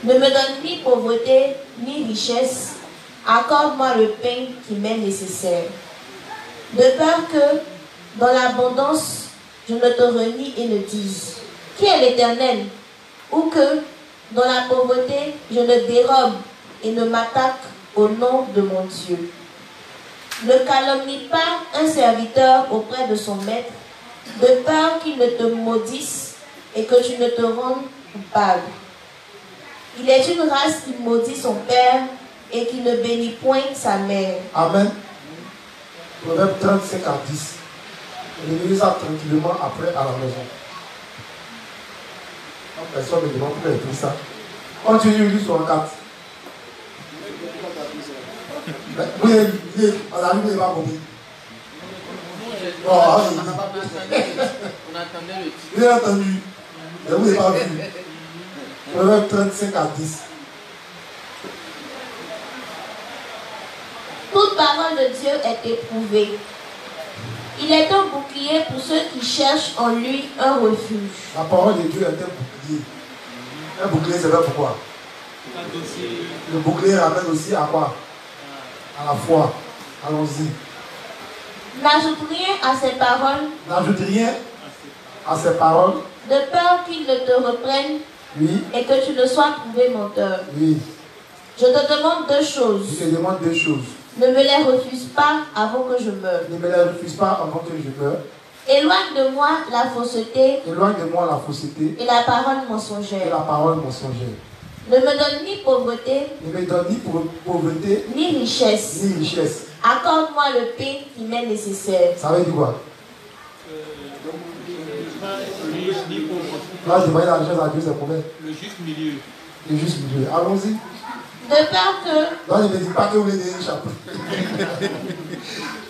Ne me donne ni pauvreté, ni richesse. Accorde-moi le pain qui m'est nécessaire. De peur que, dans l'abondance, je ne te renie et ne dise, qui est l'Éternel? Ou que, dans la pauvreté, je ne dérobe et ne m'attaque au nom de mon Dieu. Ne calomnie pas un serviteur auprès de son maître, de peur qu'il ne te maudisse et que tu ne te rendes coupable. Il est une race qui maudit son père et qui ne bénit point sa mère. Amen. Proverbe 35 à 10. Je lis ça tranquillement après à la maison. Personne ne me demande pourquoi il écrit ça. Continue, lis sur 4. Oui, on a lu, mais il va compris. On attendait le titre. J'ai entendu. Mais vous n'avez pas vu. Proverbe 35 à 10. Toute parole de Dieu est éprouvée. Il est un bouclier pour ceux qui cherchent en lui un refuge. La parole de Dieu est un bouclier. Un bouclier, c'est vrai pourquoi? Le bouclier ramène aussi à quoi? À la foi. Allons-y. N'ajoute rien à ses paroles. N'ajoute rien à ses paroles. De peur qu'il ne te reprenne. Oui. Et que tu ne sois trouvé menteur. Oui. Je te demande deux choses. Je te demande deux choses. Ne me les refuse pas avant que je meure. Ne me les refuse pas avant que je meure. Éloigne de moi la fausseté. Éloigne de moi la fausseté. Et la parole Et mensongère. la parole mensongère. Ne me donne ni pauvreté. Ne me donne ni pauvreté. Ni richesse. Ni richesse. Accorde-moi le pain qui m'est nécessaire. Ça veut dire quoi? Là, demander la richesse à Dieu, c'est combien? Le juste milieu. Le juste milieu. Allons-y. De peur que... Non, ne me dis pas que vous voulez donner une chapeau.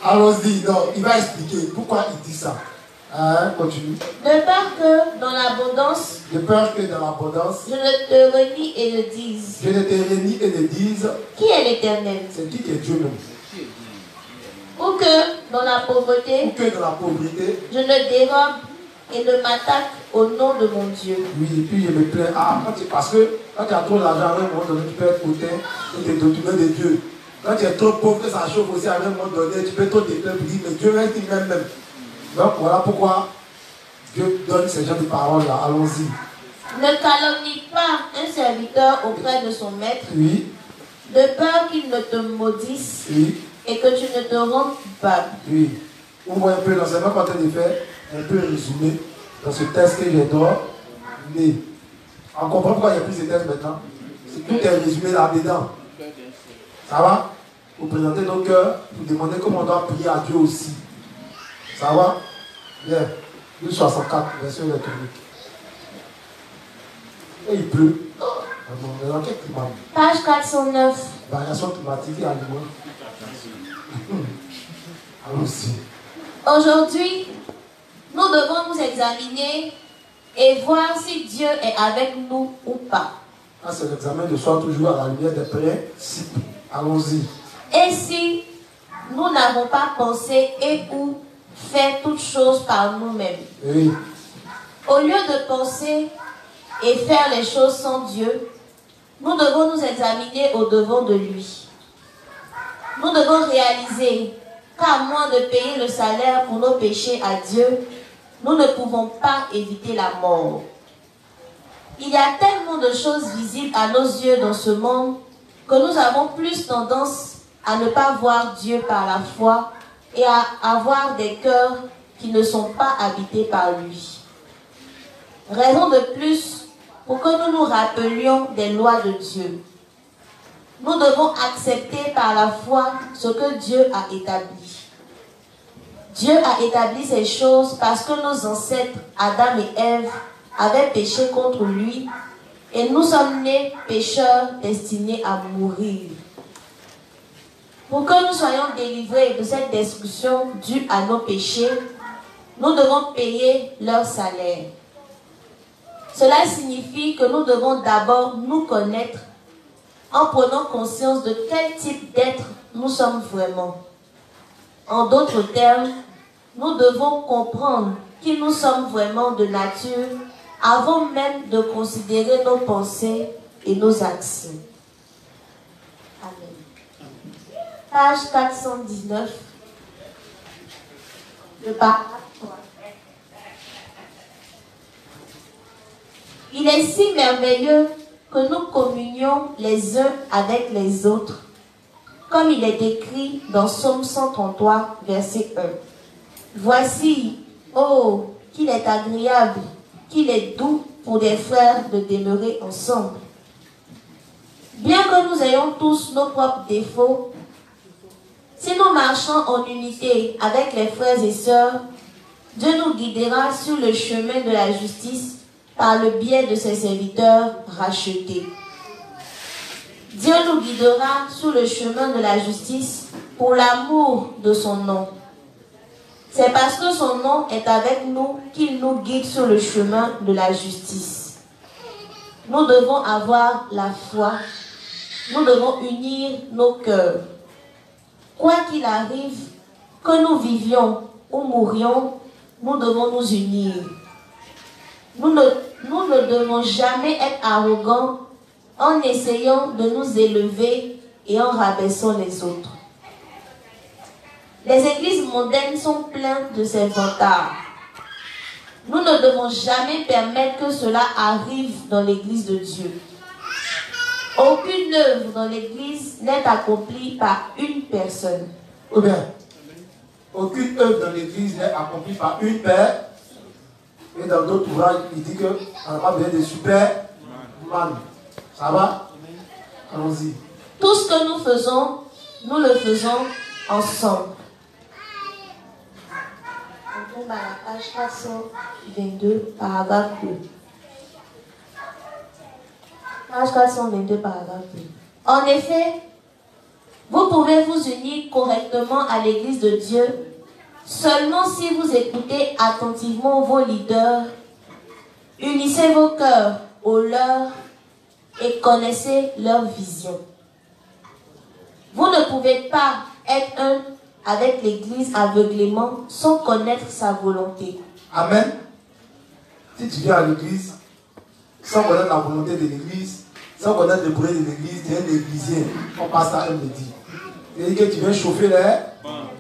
Allons-y. Non, il va expliquer pourquoi il dit ça. Hein, continue. De peur que dans l'abondance... De peur que dans l'abondance... Je ne te renie et ne dise... Je ne te renie et ne dise... Qui est l'Éternel? C'est qui est Dieu même. Ou que dans la pauvreté... Ou que dans la pauvreté... Je ne dérobe et ne m'attaque au nom de mon Dieu. Oui, et puis je me plains. Ah, parce que quand tu as trop d'argent, à un moment donné, tu peux être hautain et te détourner de Dieu. Quand tu es trop pauvre, que ça chauffe aussi, à un moment donné, tu peux trop te plaindre pour dire, mais Dieu reste même. Donc voilà pourquoi Dieu donne ce genre de paroles-là. Allons-y. Ne calomnie pas un serviteur auprès de son maître. Oui. De peur qu'il ne te maudisse. Oui. Et que tu ne te rendes coupable. Oui. On voit un peu l'enseignement qu'on est en train de faire, un peu résumé dans ce texte que j'ai donné. On comprend pourquoi il n'y a plus ce texte maintenant. Tout est résumé là-dedans. Ça va? Vous présentez nos cœurs, vous demandez comment on doit prier à Dieu aussi. Ça va? Bien. 264, version électronique. Et il pleut. Dans quel climat? Page 409. Variation climatique et aliments. Allons-y. Aujourd'hui, nous devons nous examiner et voir si Dieu est avec nous ou pas. Ah, c'est l'examen de soi toujours à la lumière des principes. Allons-y. Et si nous n'avons pas pensé et ou fait toutes choses par nous-mêmes. Oui. Au lieu de penser et faire les choses sans Dieu, nous devons nous examiner au-devant de lui. Nous devons réaliser qu'à moins de payer le salaire pour nos péchés à Dieu, nous ne pouvons pas éviter la mort. Il y a tellement de choses visibles à nos yeux dans ce monde que nous avons plus tendance à ne pas voir Dieu par la foi et à avoir des cœurs qui ne sont pas habités par lui. Raison de plus pour que nous nous rappelions des lois de Dieu. Nous devons accepter par la foi ce que Dieu a établi. Dieu a établi ces choses parce que nos ancêtres, Adam et Ève, avaient péché contre lui et nous sommes nés pécheurs destinés à mourir. Pour que nous soyons délivrés de cette destruction due à nos péchés, nous devons payer leur salaire. Cela signifie que nous devons d'abord nous connaître en prenant conscience de quel type d'être nous sommes vraiment. En d'autres termes, nous devons comprendre qui nous sommes vraiment de nature avant même de considérer nos pensées et nos actions. Amen. Page 419, le paragraphe 3. Il est si merveilleux que nous communions les uns avec les autres, comme il est écrit dans Psaume 133, verset 1. Voici, oh, qu'il est agréable, qu'il est doux pour des frères de demeurer ensemble. Bien que nous ayons tous nos propres défauts, si nous marchons en unité avec les frères et sœurs, Dieu nous guidera sur le chemin de la justice par le biais de ses serviteurs rachetés. Dieu nous guidera sur le chemin de la justice pour l'amour de son nom. C'est parce que son nom est avec nous qu'il nous guide sur le chemin de la justice. Nous devons avoir la foi. Nous devons unir nos cœurs. Quoi qu'il arrive, que nous vivions ou mourions, nous devons nous unir. Nous ne devons jamais être arrogants en essayant de nous élever et en rabaissant les autres. Les églises mondaines sont pleines de ces vantards. Nous ne devons jamais permettre que cela arrive dans l'église de Dieu. Aucune œuvre dans l'église n'est accomplie par une personne. Ou bien, aucune œuvre dans l'église n'est accomplie par une personne. Et dans d'autres ouvrages, il dit qu'on n'a pas besoin de Superman. Ça va? Allons-y. Tout ce que nous faisons, nous le faisons ensemble. On tombe à la page 422, paragraphe 2. Page 422, paragraphe 2. En effet, vous pouvez vous unir correctement à l'église de Dieu seulement si vous écoutez attentivement vos leaders, unissez vos cœurs aux leurs et connaissez leur vision. Vous ne pouvez pas être un avec l'Église aveuglément sans connaître sa volonté. Amen. Si tu viens à l'Église sans connaître la volonté de l'Église, sans connaître le bruit de l'Église, tu es un églisier, comme pasteur me dit. C'est-à-dire que tu viens chauffer les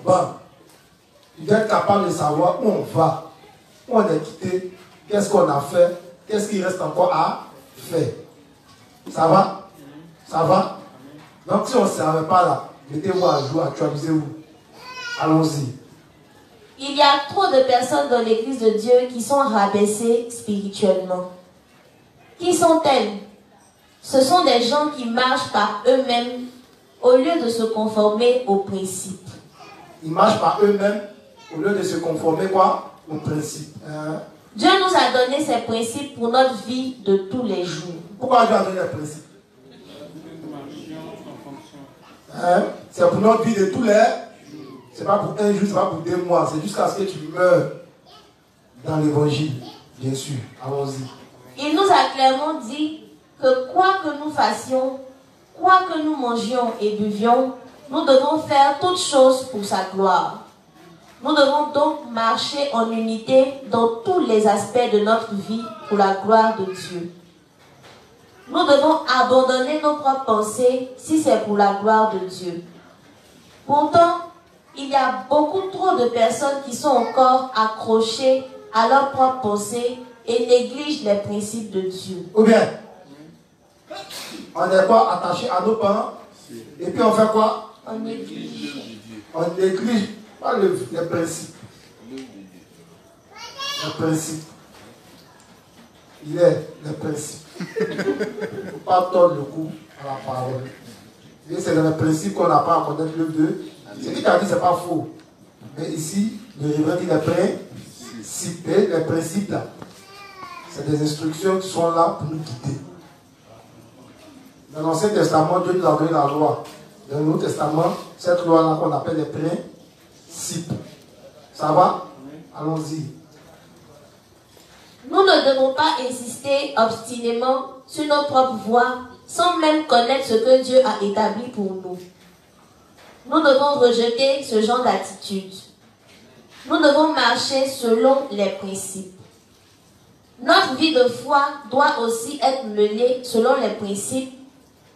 bancs. Tu dois être capable de savoir où on va, où on est quitté, qu'est-ce qu'on a fait, qu'est-ce qu'il reste encore à faire. Ça va? Ça va? Donc si on ne savait pas là, mettez-vous à jour, actualisez-vous. Allons-y. Il y a trop de personnes dans l'église de Dieu qui sont rabaissées spirituellement. Qui sont-elles? Ce sont des gens qui marchent par eux-mêmes au lieu de se conformer aux principes. Ils marchent par eux-mêmes au lieu de se conformer quoi? Aux principes. Dieu nous a donné ces principes pour notre vie de tous les jours. Pourquoi Dieu a donné les principes? Hein? C'est pour notre vie de tous les. C'est pas pour un jour, c'est pas pour 2 mois. C'est jusqu'à ce que tu meurs dans l'évangile, bien sûr. Allons-y. Il nous a clairement dit que quoi que nous fassions, quoi que nous mangions et buvions, nous devons faire toutes choses pour sa gloire. Nous devons donc marcher en unité dans tous les aspects de notre vie pour la gloire de Dieu. Nous devons abandonner nos propres pensées si c'est pour la gloire de Dieu. Pourtant, il y a beaucoup trop de personnes qui sont encore accrochées à leurs propres pensées et négligent les principes de Dieu. Ou bien, on est quoi? Attaché à nos parents. Et puis on fait quoi? On néglige. On néglige pas les principes. Le principe. Il est le principe. Il ne faut pas tordre le cou à la parole. Et c'est dans le principe qu'on n'a pas à connaître l'œuvre de. Ce qu'il t'a dit, ce n'est pas faux. Mais ici, le révérend dit les principes là. C'est des instructions qui sont là pour nous guider. Dans l'Ancien Testament, Dieu nous a donné la loi. Dans le Nouveau Testament, cette loi-là qu'on appelle les principes. Ça va? Allons-y. Nous ne devons pas insister obstinément sur nos propres voies sans même connaître ce que Dieu a établi pour nous. Nous devons rejeter ce genre d'attitude. Nous devons marcher selon les principes. Notre vie de foi doit aussi être menée selon les principes,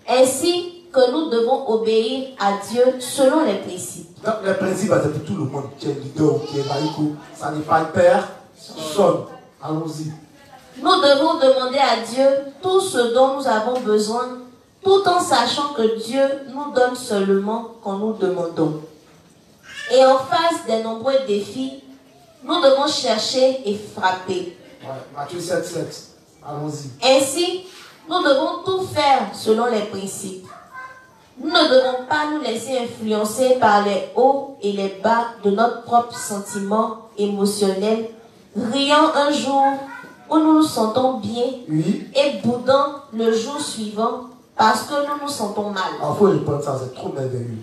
ainsi que nous devons obéir à Dieu selon les principes. Donc, les principes, c'est pour tout le monde. Qui est leader, qui est laïco, ça n'est pas personne. Allons-y. Nous devons demander à Dieu tout ce dont nous avons besoin, tout en sachant que Dieu nous donne seulement quand nous demandons. Et en face des nombreux défis, nous devons chercher et frapper. Ouais, Matthieu 7, 7. Allons-y. Ainsi, nous devons tout faire selon les principes. Nous ne devons pas nous laisser influencer par les hauts et les bas de notre propre sentiment émotionnel, riant un jour où nous nous sentons bien, Oui. et boudant le jour suivant parce que nous nous sentons mal. Il faut répondre ça, c'est trop merveilleux.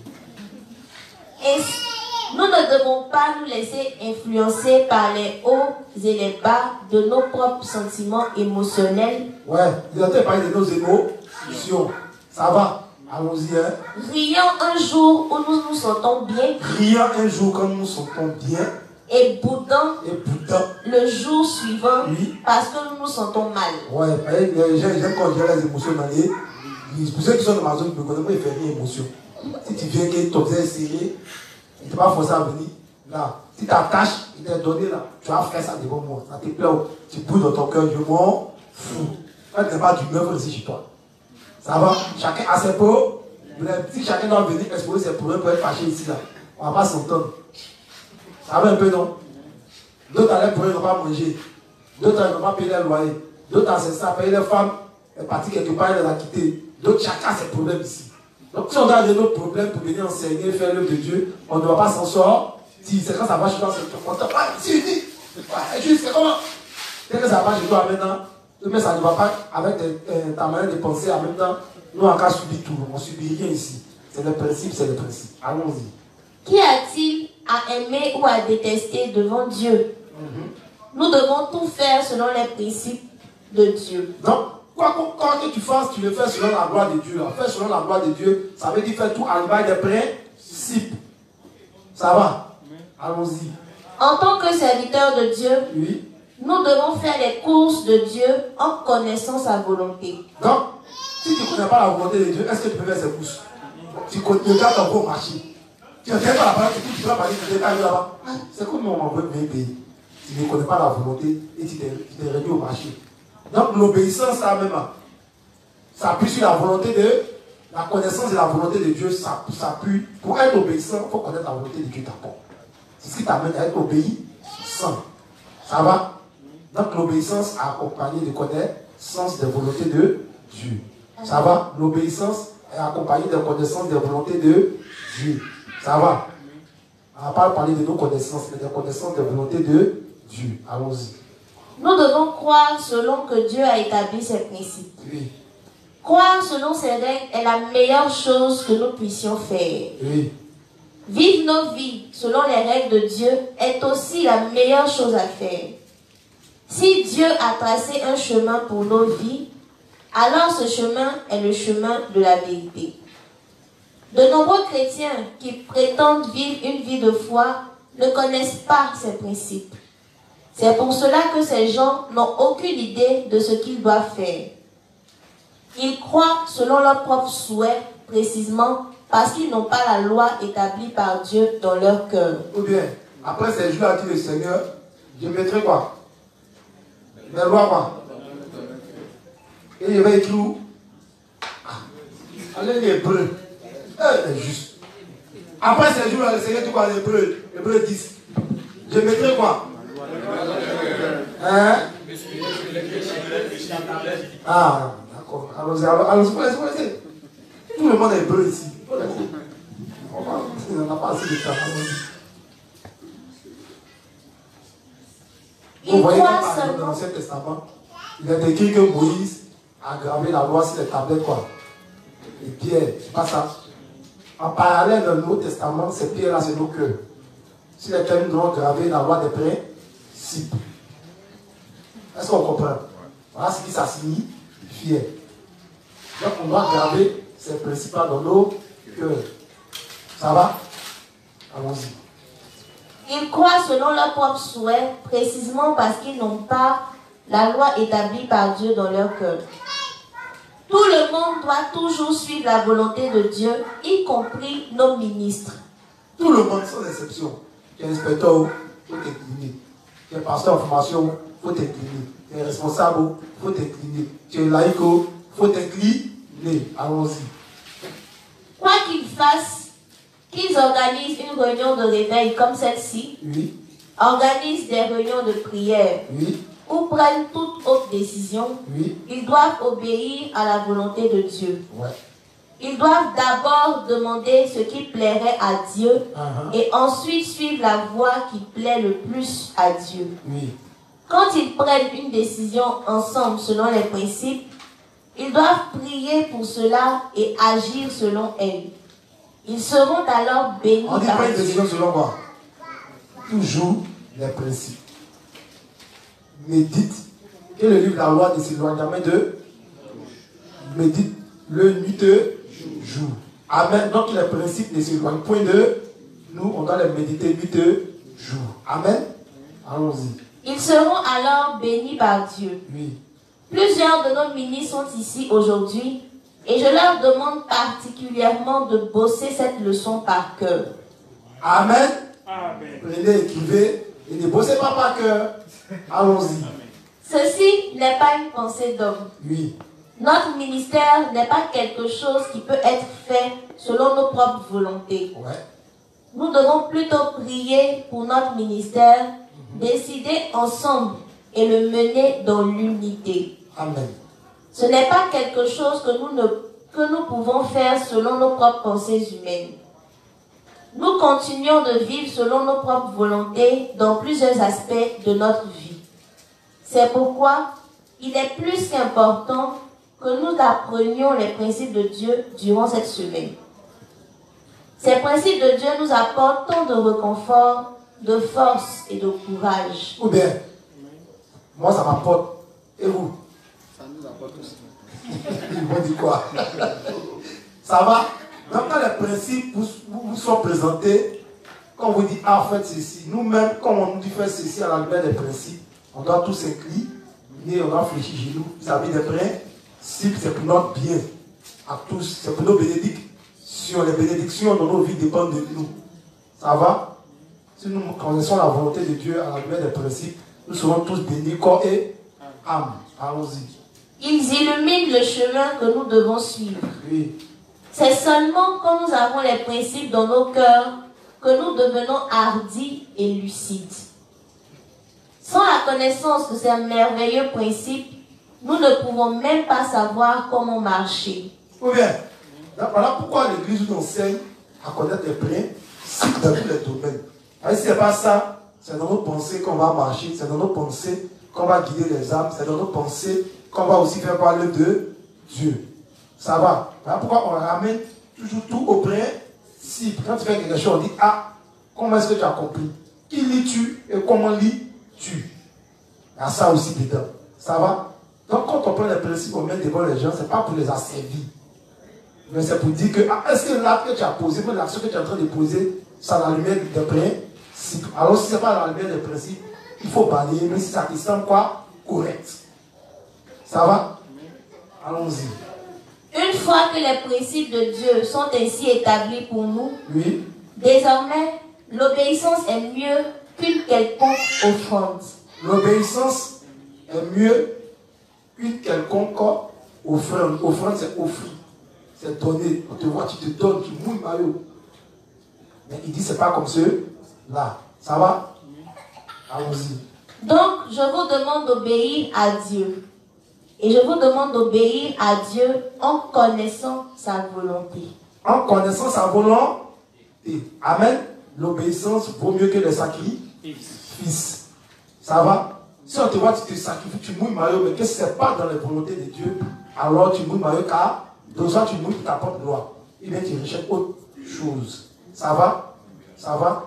Et nous ne devons pas nous laisser influencer par les hauts et les bas de nos propres sentiments émotionnels. Ouais, il a parlé de nos émotions. Ça va? Allons-y. Hein? Riant un jour où nous nous sentons bien. Riant un jour quand nous nous sentons bien. Et boudant le jour suivant, oui, parce que nous nous sentons mal. Ouais, les gens, quand j'ai les émotions dans les. Pour ceux qui sont dans ma zone, ils me connaissent, moi, ils font rien émotion. Si tu viens que ton faisais serré, il ne t'a pas forcé à venir. Là, si ta tâche, il t'a donné là, tu vas faire ça devant moi. Ça te plaît, tu bouges dans ton cœur, je m'en fous. Quand tu n'es pas d'humeur, il faut laisser chez toi. Ça va? Chacun a ses peaux. Si chacun doit venir exposer ses problèmes pour être fâché ici, là, on ne va pas s'entendre. Ça va un peu, non? D'autres allaient pour eux, ils n'ont pas mangé. D'autres n'ont pas payé leur loyer. D'autres c'est ça, payer les femmes, elles sont parties quelque part, elles les ont quittées. D'autres, chacun a ses problèmes ici. Donc si on a de nos problèmes pour venir enseigner, faire l'œuvre de Dieu, on ne va pas s'en sortir. C'est quand ça va chez toi, c'est content. Si, dis, c'est comment? Dès que ça va chez toi maintenant, mais ça ne va pas avec ta manière de penser en même temps. Nous, on a subi tout, on ne subit rien ici. C'est le principe, c'est le principe. Allons-y. Qui a-t-il à aimer ou à détester devant Dieu? Nous devons tout faire selon les principes de Dieu. Donc, quoi que tu fasses, tu le fais selon la gloire de Dieu. Faire selon la gloire de Dieu, ça veut dire faire tout à l'image des principes. Ça va? Allons-y. En tant que serviteur de Dieu, oui, nous devons faire les courses de Dieu en connaissant sa volonté. Donc, si tu ne connais pas la volonté de Dieu, est-ce que tu peux faire ces courses? Tu regardes ton beau marché. Tu ne connais pas la parole, tu vas parler de détails là-bas. C'est comme on m'envoie de pays. Tu ne connais pas la volonté et tu t'es réduit au marché. Donc, l'obéissance, ça même, ça appuie sur la volonté de. La connaissance de la volonté de Dieu, ça appuie. Pour être obéissant, il faut connaître la volonté de Dieu d'abord. C'est ce qui t'amène à être obéissant. Ça va? Donc, l'obéissance est accompagnée de connaissance des volontés de Dieu. Ça va? L'obéissance est accompagnée de connaissance des volontés de Dieu. Ça va? On va pas parler de nos connaissances, mais des connaissances des volontés de Dieu. Allons-y. Nous devons croire selon que Dieu a établi ses principes. Oui. Croire selon ces règles est la meilleure chose que nous puissions faire. Oui. Vivre nos vies selon les règles de Dieu est aussi la meilleure chose à faire. Si Dieu a tracé un chemin pour nos vies, alors ce chemin est le chemin de la vérité. De nombreux chrétiens qui prétendent vivre une vie de foi ne connaissent pas ces principes. C'est pour cela que ces gens n'ont aucune idée de ce qu'ils doivent faire. Ils croient selon leurs propres souhaits, précisément parce qu'ils n'ont pas la loi établie par Dieu dans leur cœur. Ou bien, après ces jours, a dit le Seigneur, je mettrai quoi? Les lois quoi? Et je vais écrire où? Allez, les Hébreux. C'est juste. Après ces jours, le Seigneur dit quoi? Les Hébreux 10. Je mettrai quoi? Hein? Ah, d'accord. Allons-y, vous laissez. Tout le monde est hébreu ici. On n'a pas assez de temps. Vous voyez que dans l'Ancien Testament, il est écrit que Moïse a gravé la loi sur les tablettes, quoi. Les pierres, c'est pas ça. En parallèle dans le Nouveau Testament, ces pierres-là, c'est nos cœurs. Sur lesquels nous devons graver la loi des principes. Est-ce qu'on comprend? Voilà ce qui ça signifie. Donc on doit graver ces principes dans nos cœurs. Ça va? Allons-y. Ils croient selon leurs propres souhaits, précisément parce qu'ils n'ont pas la loi établie par Dieu dans leur cœur. Tout le monde doit toujours suivre la volonté de Dieu, y compris nos ministres. Tout le monde, sans exception. Tu es inspecteur, il faut t'incliner. Tu es pasteur en formation, il faut t'incliner. Tu es responsable, il faut t'incliner. Tu es laïque, il faut t'incliner. Allons-y. Quoi qu'ils fassent, qu'ils organisent une réunion de réveil comme celle-ci, oui, organisent des réunions de prière, oui, ou prennent toute autre décision, oui, ils doivent obéir à la volonté de Dieu. ouais. Ils doivent d'abord demander ce qui plairait à Dieu et ensuite suivre la voie qui plaît le plus à Dieu. Oui. Quand ils prennent une décision ensemble selon les principes, ils doivent prier pour cela et agir selon elle. Ils seront alors bénis On dit par pas une Dieu. décision selon quoi? Toujours les principes. Médite. Et le livre de la loi ne s'éloigne jamais de. Médite le nuit et jour. Amen. Donc les principes ne s'éloignent point de nous. On doit les méditer nuit et jour. Amen. Allons-y. Ils seront alors bénis par Dieu. Oui. Plusieurs de nos ministres sont ici aujourd'hui et je leur demande particulièrement de bosser cette leçon par cœur. Amen. Amen. Prenez, écrivez et ne bossez pas par cœur. Allons-y. Ceci n'est pas une pensée d'homme. Oui. Notre ministère n'est pas quelque chose qui peut être fait selon nos propres volontés. Ouais. Nous devons plutôt prier pour notre ministère, décider ensemble et le mener dans l'unité. Amen. Ce n'est pas quelque chose que nous pouvons faire selon nos propres pensées humaines. Nous continuons de vivre selon nos propres volontés dans plusieurs aspects de notre vie. C'est pourquoi il est plus qu'important que nous apprenions les principes de Dieu durant cette semaine. Ces principes de Dieu nous apportent tant de réconfort, de force et de courage. Ou bien, moi ça m'apporte. Et vous? Ça nous apporte aussi. Ils vont dire quoi? Ça va? Donc quand les principes vous sont présentés, quand on vous dit ah faites ceci, nous-mêmes quand on nous dit faire ceci à la lumière des principes, on doit tous s'incliner, on doit fléchir genoux vis-à-vis des principes, c'est pour notre bien à tous, c'est pour nos bénédictions. Les bénédictions dans nos vies dépendent de nous. Ça va? Si nous connaissons la volonté de Dieu à la lumière des principes, nous serons tous bénis corps et âme. Allons-y. Ils illuminent le chemin que nous devons suivre. Oui. C'est seulement quand nous avons les principes dans nos cœurs que nous devenons hardis et lucides. Sans la connaissance de ces merveilleux principes, nous ne pouvons même pas savoir comment marcher. Ou bien, voilà pourquoi l'Église nous enseigne à connaître les principes dans tous les domaines. Et si ce n'est pas ça, c'est dans nos pensées qu'on va marcher, c'est dans nos pensées qu'on va guider les âmes, c'est dans nos pensées qu'on va aussi faire parler de Dieu. Ça va. Voilà pourquoi on ramène toujours tout au principe. Quand tu fais quelque chose, on dit, ah, comment est-ce que tu as compris? Qui lis-tu et comment lis-tu? Il y a ça aussi dedans. Ça va? Donc quand on prend les principes, on met devant les gens, ce n'est pas pour les asservir. Mais c'est pour dire que, ah, est-ce que l'acte que tu as posé, l'action que tu es en train de poser, c'est à la lumière des principes. Alors si ce n'est pas à la lumière des principes, il faut balayer, mais si ça te semble quoi? Correct. Ça va? Allons-y. Une fois que les principes de Dieu sont ainsi établis pour nous, Oui. Désormais, l'obéissance est mieux qu'une quelconque offrande. L'obéissance est mieux qu'une quelconque offrande. Offrande, c'est offrir. C'est donner. On te voit, tu te donnes, tu mouilles maillot. Mais il dit, c'est pas comme ceux-là. Ça va? Allons-y. Donc, je vous demande d'obéir à Dieu. Et je vous demande d'obéir à Dieu en connaissant sa volonté. En connaissant sa volonté. Amen. L'obéissance vaut mieux que les sacrifices. Ça va? Si on te voit, tu te sacrifies, tu mouilles maillot, mais que ce n'est pas dans les volontés de Dieu, alors tu mouilles maillot car deux fois tu mouilles ta propre loi. Et bien tu recherches autre chose. Ça va? Ça va?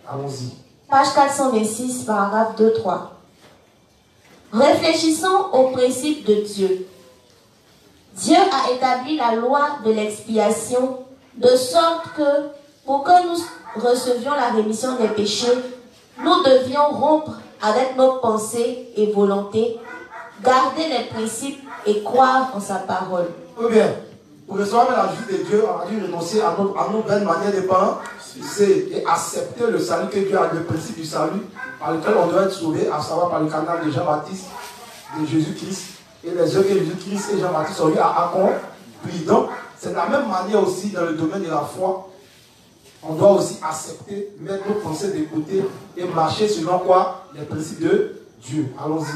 Allons-y. Page 426, paragraphe 2-3. Réfléchissons aux principes de Dieu. Dieu a établi la loi de l'expiation de sorte que, pour que nous recevions la rémission des péchés, nous devions rompre avec nos pensées et volontés, garder les principes et croire en sa parole. Ou bien, pour recevoir la justice de Dieu, on a dû renoncer à nos belles manières de penser et accepter le salut que Dieu a, le principe du salut par lequel on doit être sauvé, à savoir par le canal de Jean-Baptiste, de Jésus-Christ, et les œuvres que Jésus-Christ et Jean-Baptiste ont eu à accomplir. Donc, c'est de la même manière aussi dans le domaine de la foi. On doit aussi accepter, mettre nos pensées de côté et marcher selon quoi? Les principes de Dieu. Allons-y.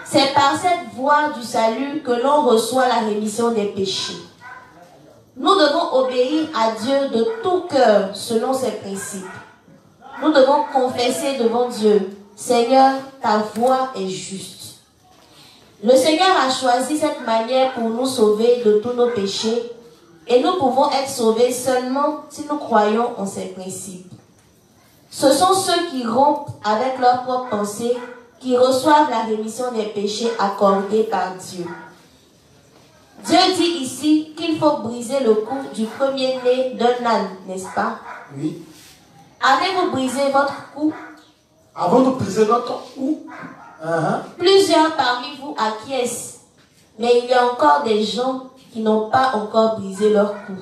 C'est par cette voie du salut que l'on reçoit la rémission des péchés. Nous devons obéir à Dieu de tout cœur selon ses principes. Nous devons confesser devant Dieu, Seigneur, ta voie est juste. Le Seigneur a choisi cette manière pour nous sauver de tous nos péchés et nous pouvons être sauvés seulement si nous croyons en ses principes. Ce sont ceux qui rompent avec leurs propres pensées qui reçoivent la rémission des péchés accordée par Dieu. Dieu dit ici qu'il faut briser le cou du premier-né d'un âne, n'est-ce pas? Oui. Avez-vous brisé votre cou? Avant de briser notre cou, Plusieurs parmi vous acquiescent, mais il y a encore des gens qui n'ont pas encore brisé leur cou.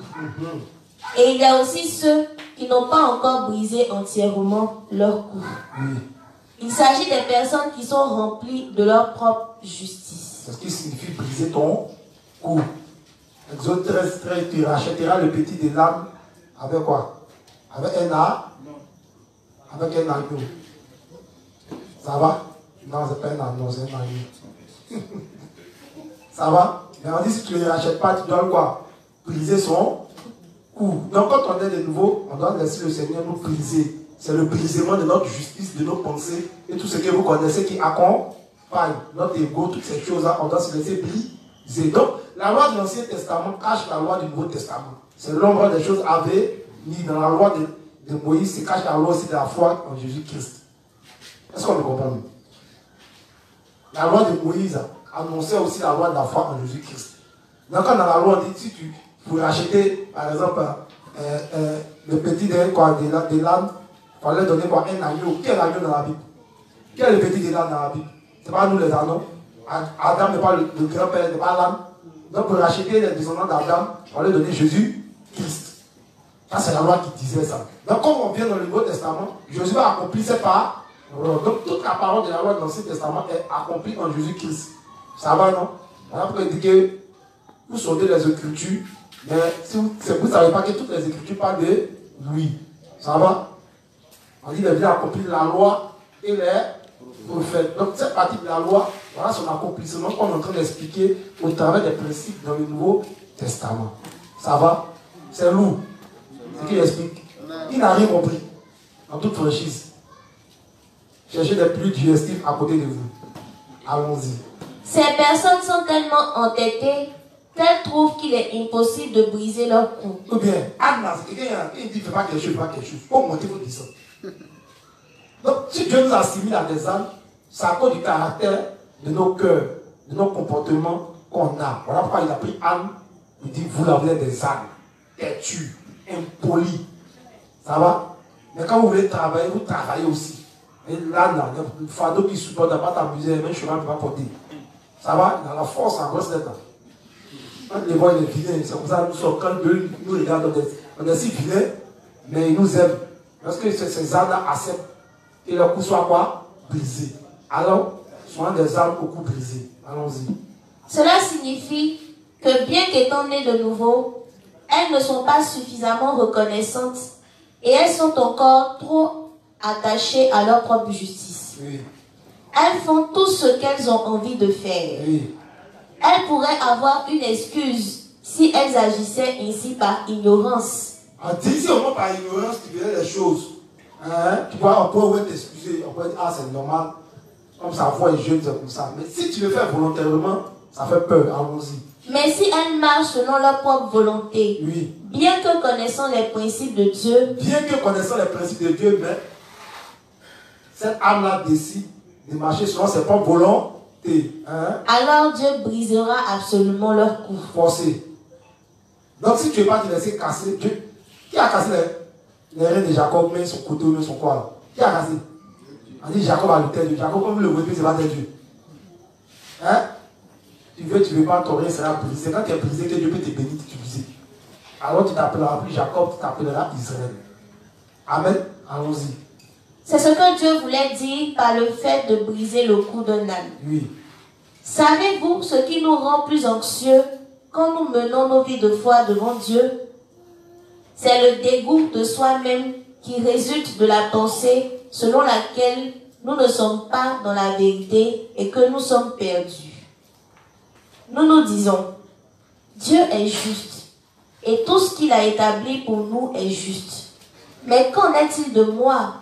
Et il y a aussi ceux qui n'ont pas encore brisé entièrement leur cou. Il s'agit des personnes qui sont remplies de leur propre justice. C'est ce qui signifie briser ton cou. Exode 13, tu rachèteras le petit de l'âme avec quoi? Avec un A? Avec un agneau. Ça va? Non, c'est pas un agneau, c'est un agneau. Ça va? Mais on dit si tu ne le rachètes pas, tu dois quoi? Briser son cou. Donc quand on est de nouveau, on doit laisser le Seigneur nous briser. C'est le brisement de notre justice, de nos pensées et tout ce que vous connaissez qui accompagne notre ego, toutes ces choses-là, on doit se laisser briser. Donc, la loi de l'Ancien Testament cache la loi du Nouveau Testament. C'est l'ombre des choses à venir. Dans la loi de Moïse, se cache la loi aussi de la foi en Jésus-Christ. Est-ce qu'on le comprend? La loi de Moïse annonçait aussi la loi de la foi en Jésus-Christ. Donc, quand dans la loi, on dit si tu pourrais acheter, par exemple, le petit de l'âne, il fallait donner quoi? Un agneau. Quel agneau dans la Bible? Quel est le petit de l'âne dans la Bible? Ce n'est pas nous les agneaux. Adam n'est pas le grand-père, n'est pas l'âne. Donc pour racheter les descendants d'Adam, il fallait donner Jésus-Christ. Ça c'est la loi qui disait ça. Donc comme on vient dans le Nouveau Testament, Jésus a accompli cette parole. Donc toute la parole de la loi de l'Ancien Testament est accomplie en Jésus-Christ. Ça va, non? Voilà pourquoi il dit que vous sautez les Écritures, mais si vous ne savez pas que toutes les Écritures parlent de lui. Ça va? On dit qu'il est venu accomplir la loi et les prophètes. Donc cette partie de la loi, voilà son accomplissement qu'on est en train d'expliquer au travers des principes dans le Nouveau Testament. Ça va? C'est lourd. C'est ce qu'il explique. Il n'a rien compris. En toute franchise. Cherchez des plus digestifs à côté de vous. Allons-y. Ces personnes sont tellement entêtées qu'elles trouvent qu'il est impossible de briser leur cou. Ou bien, Anna, c'est quelqu'un qui dit fais pas quelque chose, fais pas quelque chose. Faut monter, faut descendre. Donc, si Dieu nous assimile à des âmes, c'est à cause du caractère de nos cœurs, de nos comportements qu'on a. Voilà pourquoi il a pris âme. Il dit, vous là, vous êtes des âmes, têtus, impolis. Ça va? Mais quand vous voulez travailler, vous travaillez aussi. Et là, il y a un fardeau qui supporte, pas t'amuser, même chemin ne peut pas porter. Ça va? Il a la force en grosse tête là. Quand les voix, il est vilain. C'est comme ça, nous sommes, quand Dieu nous regarde, on est si vilain, mais il nous aime. Parce que ces âmes-là acceptent que leur cou soit quoi? Brisé. Alors, soyons des âmes au cou brisé. Allons-y. Cela signifie que bien qu'étant nées de nouveau, elles ne sont pas suffisamment reconnaissantes et elles sont encore trop attachées à leur propre justice. Oui. Elles font tout ce qu'elles ont envie de faire. Oui. Elles pourraient avoir une excuse si elles agissaient ainsi par ignorance. Si au moins par ignorance, tu faisais les choses. Hein? Tu vois, on peut t'excuser, on peut dire, ah c'est normal, comme sa voix est jeune, c'est comme ça. Mais si tu le fais volontairement, ça fait peur, allons-y. Mais si elles marchent selon leur propre volonté, Oui. bien que connaissant les principes de Dieu, les principes de Dieu, mais cette âme-là décide de marcher selon ses propres volontés. Hein? Alors Dieu brisera absolument leur cou. Forcé. Donc si tu ne veux pas te laisser casser, Dieu, qui a cassé les reins de Jacob, mais son couteau, mais son quoi là? Qui a cassé? On dit Jacob a lutté Dieu. Jacob, comme le voyez, c'est pas Dieu. Hein? Tu veux pas, ton rein sera brisé. Quand tu es brisé, que Dieu peut te bénir, tu briser. Alors tu t'appelleras plus Jacob, tu t'appelleras Israël. Amen. Allons-y. C'est ce que Dieu voulait dire par le fait de briser le cou d'un âne. Oui. Savez-vous ce qui nous rend plus anxieux quand nous menons nos vies de foi devant Dieu? C'est le dégoût de soi-même qui résulte de la pensée selon laquelle nous ne sommes pas dans la vérité et que nous sommes perdus. Nous nous disons, Dieu est juste et tout ce qu'il a établi pour nous est juste. Mais qu'en est-il de moi?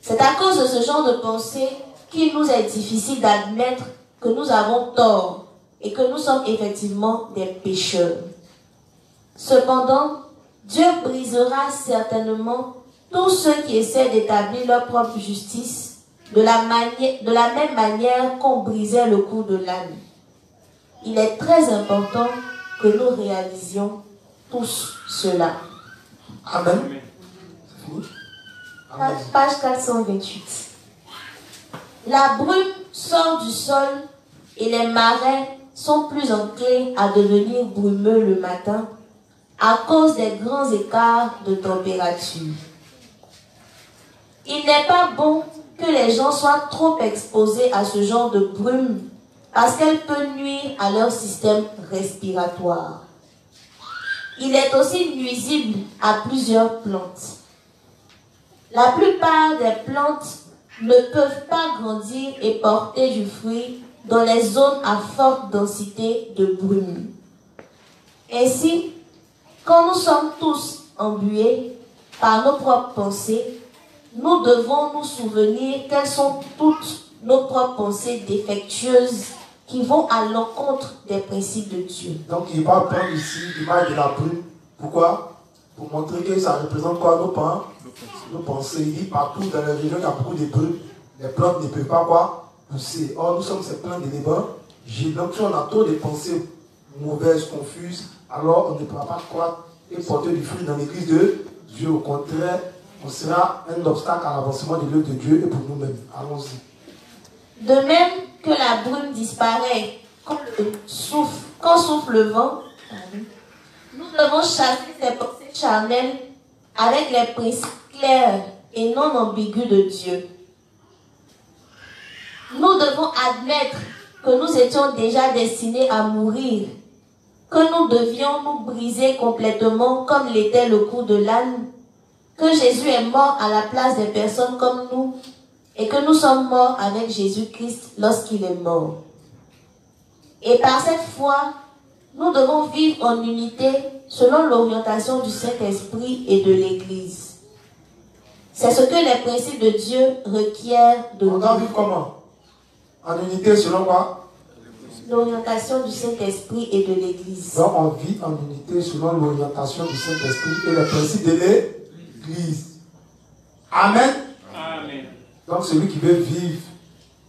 C'est à cause de ce genre de pensée qu'il nous est difficile d'admettre que nous avons tort et que nous sommes effectivement des pécheurs. Cependant, Dieu brisera certainement tous ceux qui essaient d'établir leur propre justice de la même manière qu'on brisait le cou de l'âne. Il est très important que nous réalisions tous cela. Amen. C'est fini? Amen. Page 428. La brume sort du sol et les marais sont plus enclins à devenir brumeux le matin à cause des grands écarts de température. Il n'est pas bon que les gens soient trop exposés à ce genre de brume parce qu'elle peut nuire à leur système respiratoire. Il est aussi nuisible à plusieurs plantes. La plupart des plantes ne peuvent pas grandir et porter du fruit dans les zones à forte densité de brume. Ainsi, quand nous sommes tous embués par nos propres pensées, nous devons nous souvenir quelles sont toutes nos propres pensées défectueuses qui vont à l'encontre des principes de Dieu. Donc il va prendre ici l'image de la brume. Pourquoi? Pour montrer que ça représente quoi? Nos pensées. Il dit partout dans les régions, il y a beaucoup de brume. Les plantes ne peuvent pas quoi? Pousser. Or nous sommes ces plantes de l'éban. Donc si on a trop de pensées mauvaises, confuses, alors on ne pourra pas croître et porter du fruit dans l'église de Dieu. Au contraire, on sera un obstacle à l'avancement de l'œuvre de Dieu et pour nous-mêmes. Allons-y. De même que la brume disparaît quand souffle le vent, nous devons chasser ces pensées charnelles avec les principes clairs et non ambigus de Dieu. Nous devons admettre que nous étions déjà destinés à mourir, que nous devions nous briser complètement comme l'était le cou de l'âne, que Jésus est mort à la place des personnes comme nous et que nous sommes morts avec Jésus-Christ lorsqu'il est mort. Et par cette foi, nous devons vivre en unité selon l'orientation du Saint-Esprit et de l'Église. C'est ce que les principes de Dieu requièrent de nous. On doit vivre comment? En unité selon quoi? l'orientation du Saint-Esprit et de l'Église. Donc on vit en unité selon l'orientation du Saint-Esprit et les principes de l'Église. Amen. Amen. Donc celui qui veut vivre,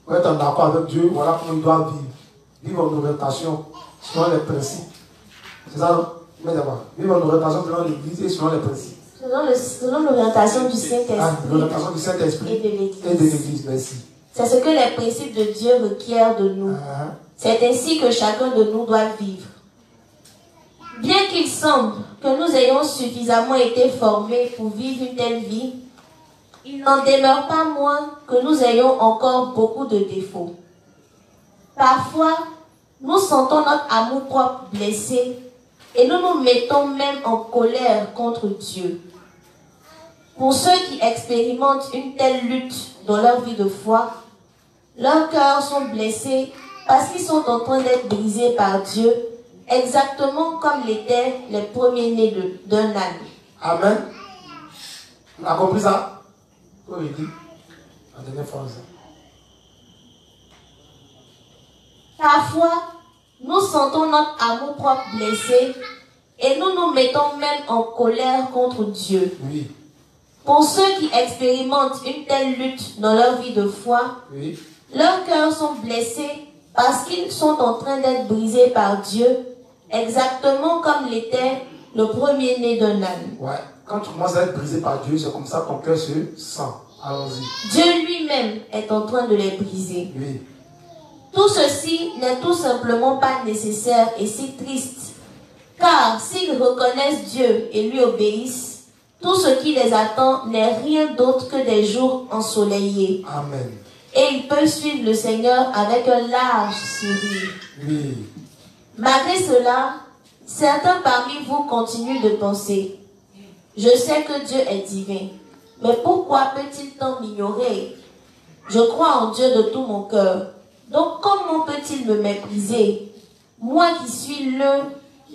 pour être en accord avec Dieu, voilà comment il doit vivre. Vivre en orientation selon les principes. C'est ça, non? Mais d'abord, vivre en orientation selon l'Église et selon les principes. Selon l'orientation du Saint-Esprit L'orientation du Saint-Esprit et de et de l'Église. Merci. C'est ce que les principes de Dieu requièrent de nous. C'est ainsi que chacun de nous doit vivre. Bien qu'il semble que nous ayons suffisamment été formés pour vivre une telle vie, il n'en demeure pas moins que nous ayons encore beaucoup de défauts. Parfois, nous sentons notre amour-propre blessé et nous nous mettons même en colère contre Dieu. Pour ceux qui expérimentent une telle lutte dans leur vie de foi, leurs cœurs sont blessés parce qu'ils sont en train d'être brisés par Dieu, exactement comme l'étaient les premiers-nés d'un âne. Amen. On a compris ça? Oui, dit. La dernière phrase. Parfois, nous sentons notre amour-propre blessé et nous nous mettons même en colère contre Dieu. Oui. Pour ceux qui expérimentent une telle lutte dans leur vie de foi, Oui. leurs cœurs sont blessés parce qu'ils sont en train d'être brisés par Dieu, exactement comme l'était le premier-né d'un âne. Ouais. Quand tu commences à être brisé par Dieu, c'est comme ça que ton cœur se sent. Allons-y. Dieu lui-même est en train de les briser. Oui. Tout ceci n'est tout simplement pas nécessaire et si triste. Car s'ils reconnaissent Dieu et lui obéissent, tout ce qui les attend n'est rien d'autre que des jours ensoleillés. Amen. Et ils peuvent suivre le Seigneur avec un large sourire. Oui. Malgré cela, certains parmi vous continuent de penser: je sais que Dieu est divin, mais pourquoi peut-il tant m'ignorer? Je crois en Dieu de tout mon cœur. Donc comment peut-il me mépriser? Moi qui suis l'un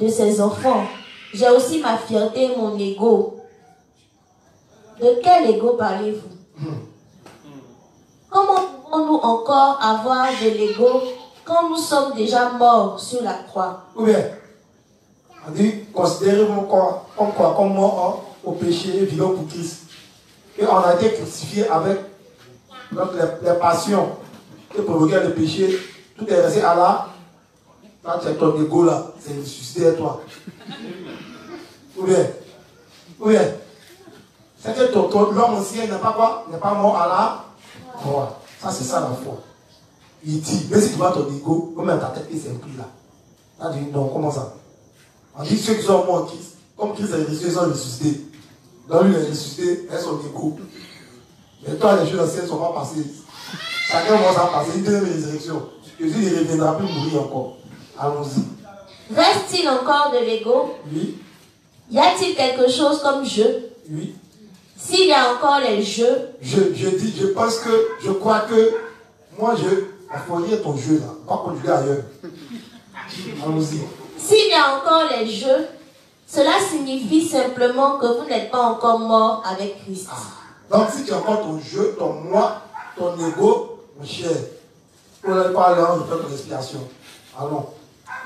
de ses enfants, j'ai aussi ma fierté et mon ego. De quel ego parlez-vous? Comment pouvons-nous encore avoir de l'ego quand nous sommes déjà morts sur la croix? Ou bien, on dit, considérez-vous comme mort au péché et vivant pour Christ. Et on a été crucifié avec les passions qui provoquaient le péché. Tout est resté à là. Quand tu as ton ego là, c'est ressuscité à toi. Ou bien, c'est que l'homme ancien n'est pas quoi? N'est pas mort à la croix. Ça, c'est ça la foi. Il dit, mais si tu vois ton ego, comme ta tête qui s'est pris là. On dit, non, comment ça? On dit, ceux qui sont morts en Christ, comme Christ est ressuscité, ils sont ressuscités. Donc lui, il est ressuscité, et son ego. Mais toi, les choses anciennes ne sont pas passées. Chacun va s'en passer, une deuxième résurrection. Jésus ne reviendra plus mourir encore. Allons-y. Reste-t-il encore de l'ego? Oui. Y a-t-il quelque chose comme je? Oui. S'il y a encore les jeux, je pense que, je crois que, moi, il faut lire ton jeu là, pas conjuguer ailleurs. Allons-y. s'il y a encore les jeux, cela signifie simplement que vous n'êtes pas encore mort avec Christ. Donc si tu as encore ton jeu, ton moi, ton ego, mon cher, on n'allait pas aller en faire ton expiation. Allons.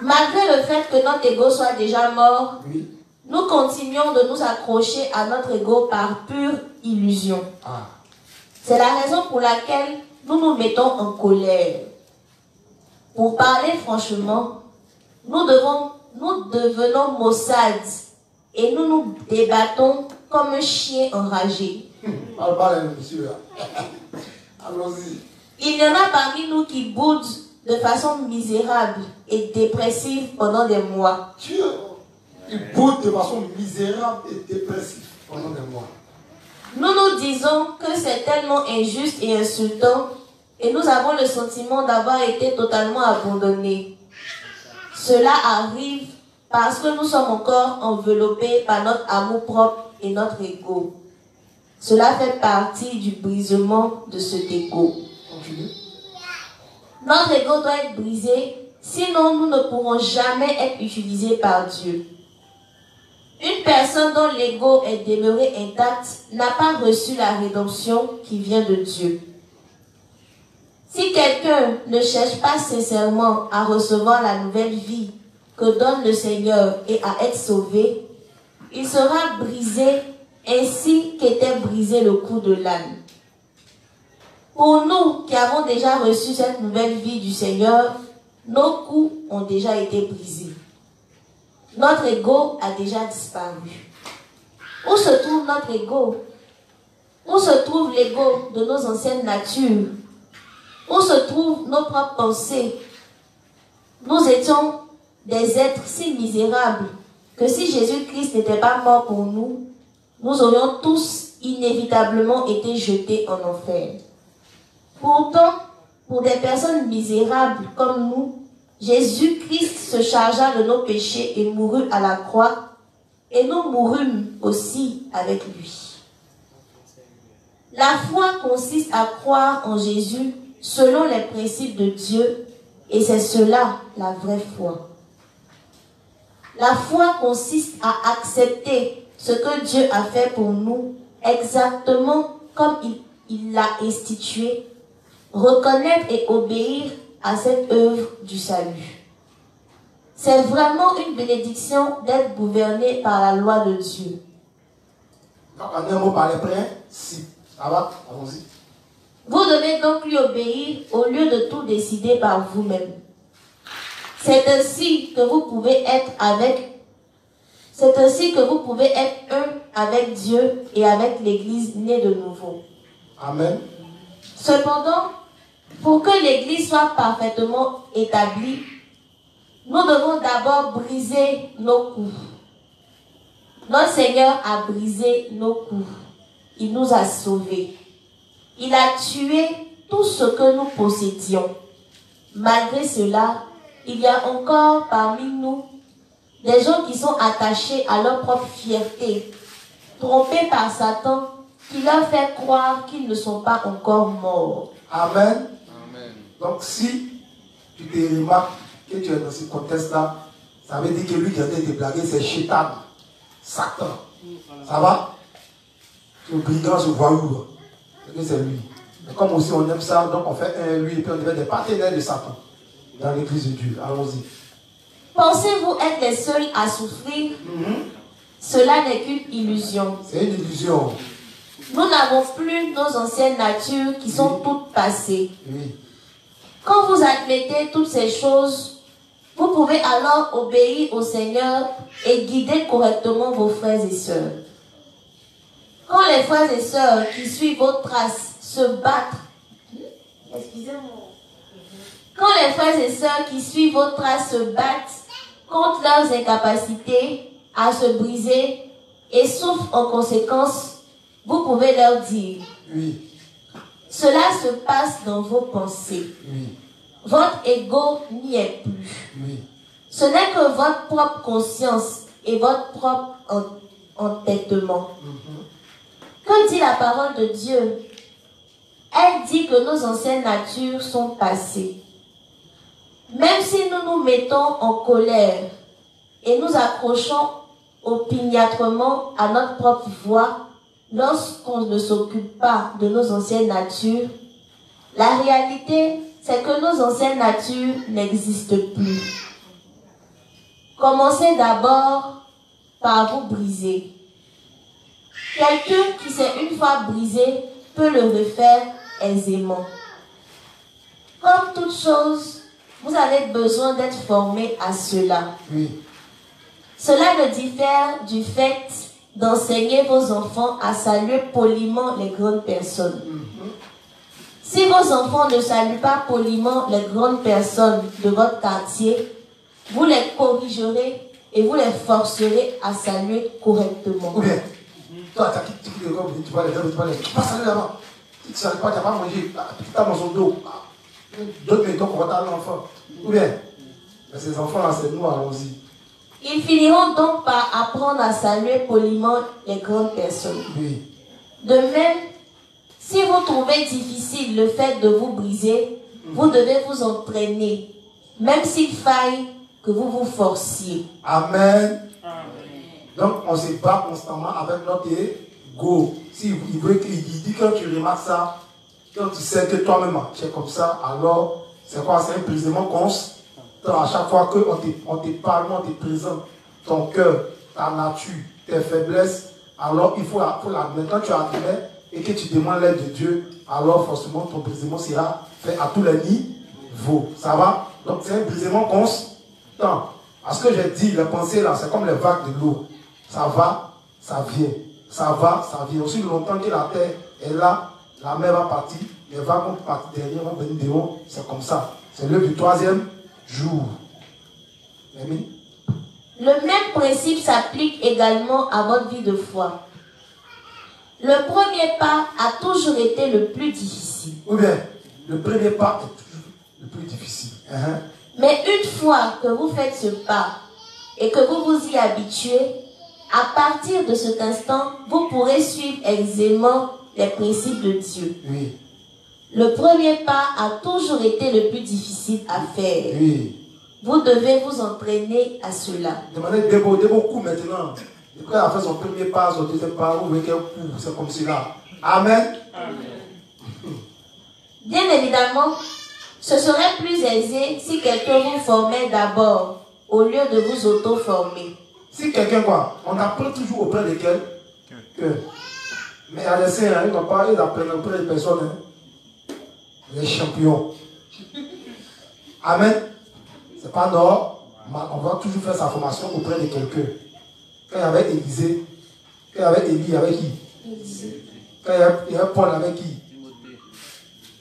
Malgré le fait que notre ego soit déjà mort, Oui. nous continuons de nous accrocher à notre ego par pure illusion. C'est la raison pour laquelle nous nous mettons en colère. Pour parler franchement, nous devenons maussades et nous nous débattons comme un chien enragé. Parle, monsieur. Allons-y. Il y en a parmi nous qui boudent de façon misérable et dépressive pendant des mois. Dieu, il boude de façon misérable et dépressive pendant des mois. Nous nous disons que c'est tellement injuste et insultant et nous avons le sentiment d'avoir été totalement abandonnés. Cela arrive parce que nous sommes encore enveloppés par notre amour-propre et notre ego. Cela fait partie du brisement de cet ego. Continue. Notre ego doit être brisé, sinon nous ne pourrons jamais être utilisés par Dieu. Une personne dont l'ego est demeuré intact n'a pas reçu la rédemption qui vient de Dieu. Si quelqu'un ne cherche pas sincèrement à recevoir la nouvelle vie que donne le Seigneur et à être sauvé, il sera brisé ainsi qu'était brisé le cou de l'âne. Pour nous qui avons déjà reçu cette nouvelle vie du Seigneur, nos coups ont déjà été brisés. Notre ego a déjà disparu. Où se trouve notre ego? Où se trouve l'ego de nos anciennes natures? Où se trouvent nos propres pensées? Nous étions des êtres si misérables que si Jésus-Christ n'était pas mort pour nous, nous aurions tous inévitablement été jetés en enfer. Pourtant, pour des personnes misérables comme nous, Jésus-Christ se chargea de nos péchés et mourut à la croix, et nous mourûmes aussi avec lui. La foi consiste à croire en Jésus selon les principes de Dieu, et c'est cela la vraie foi. La foi consiste à accepter ce que Dieu a fait pour nous exactement comme il l'a institué, reconnaître et obéir à cette œuvre du salut. C'est vraiment une bénédiction d'être gouverné par la loi de Dieu. Donc, on a un mot par les principes. Ça va? Allons-y. Vous devez donc lui obéir au lieu de tout décider par vous-même. C'est ainsi que vous pouvez être un avec Dieu et avec l'Église née de nouveau. Amen. Cependant, pour que l'Église soit parfaitement établie, nous devons d'abord briser nos coups. Notre Seigneur a brisé nos coups. Il nous a sauvés. Il a tué tout ce que nous possédions. Malgré cela, il y a encore parmi nous des gens qui sont attachés à leur propre fierté, trompés par Satan, qui leur fait croire qu'ils ne sont pas encore morts. Amen. Amen. Donc si tu te remarques que tu es dans ce contexte-là, ça veut dire que lui qui a été blagué, c'est Chétan, Satan. Ça va? Ce brigand, ce voyou, c'est lui. Et comme aussi on aime ça, donc on fait un lui et puis on devient des partenaires de Satan dans l'église de Dieu. Allons-y. Pensez-vous être les seuls à souffrir? Cela n'est qu'une illusion. C'est une illusion. Nous n'avons plus nos anciennes natures qui sont toutes passées. Oui. Quand vous admettez toutes ces choses, vous pouvez alors obéir au Seigneur et guider correctement vos frères et sœurs. Quand les frères et sœurs qui suivent vos traces se battent, quand les frères et sœurs qui suivent vos traces se battent contre leurs incapacités à se briser et souffrent en conséquence, vous pouvez leur dire, Oui. cela se passe dans vos pensées. Oui. Votre ego n'y est plus. Oui. Ce n'est que votre propre conscience et votre propre entêtement. Que dit la parole de Dieu? Elle dit que nos anciennes natures sont passées. Même si nous nous mettons en colère et nous accrochons opiniâtrement à notre propre voix lorsqu'on ne s'occupe pas de nos anciennes natures, la réalité, c'est que nos anciennes natures n'existent plus. Commencez d'abord par vous briser. Quelqu'un qui s'est une fois brisé peut le refaire aisément. Comme toute chose, vous avez besoin d'être formé à cela. Oui. Cela ne diffère du fait d'enseigner vos enfants à saluer poliment les grandes personnes. Si vos enfants ne saluent pas poliment les grandes personnes de votre quartier, vous les corrigerez et vous les forcerez à saluer correctement. Ou bien, toi, tu vas saluer là-bas. Tu ne salues pas, tu n'as pas mangé, tu tapes dans son dos. D'autres mettons qu'on va t'aller l'enfant. Ou bien, mais ces enfants-là, c'est nous, allons-y. Ils finiront donc par apprendre à saluer poliment les grandes personnes. Oui. De même, si vous trouvez difficile le fait de vous briser, vous devez vous entraîner, même s'il faille que vous vous forciez. Amen. Donc, on se bat constamment avec notre ego. Si il dit que tu remarques ça, Quand tu sais que toi-même tu es comme ça, alors c'est quoi? C'est un brisement constant. À chaque fois qu'on te parle, on te présente ton cœur, ta nature, tes faiblesses, alors il faut l'admettre. Quand tu admets et que tu demandes l'aide de Dieu, alors forcément ton brisement sera fait à tous les niveaux. Ça va? Donc c'est un brisement constant. Parce que j'ai dit, les pensées là, c'est comme les vagues de l'eau. Ça va, ça vient. Ça va, ça vient. Aussi longtemps que la terre est là, la mer va partir, les vagues vont partir derrière, vont venir devant. C'est comme ça. C'est l'heure du 3e jour. Amen. Le même principe s'applique également à votre vie de foi. Le premier pas a toujours été le plus difficile. Ou bien, le premier pas est toujours le plus difficile. Mais une fois que vous faites ce pas et que vous vous y habituez, à partir de cet instant, vous pourrez suivre aisément les principes de Dieu. Oui. Le premier pas a toujours été le plus difficile à faire. Oui. Vous devez vous entraîner à cela. Demandez des beaux coups maintenant. Après, elle a fait son premier pas, son deuxième pas, vous voyez quel coup, c'est comme cela. Amen. Bien évidemment, ce serait plus aisé si quelqu'un vous formait d'abord, au lieu de vous auto-former. Si quelqu'un quoi, on apprend toujours auprès de quelqu'un. Mais à l'essai, ils n'ont pas, ils apprennent auprès des personnes. Hein. Les champions. Amen. C'est pas normal. On va toujours faire sa formation auprès de quelqu'un. Quand il y avait Élisée, quand il y avait Élie, avec qui? Quand il y avait Paul, avec qui?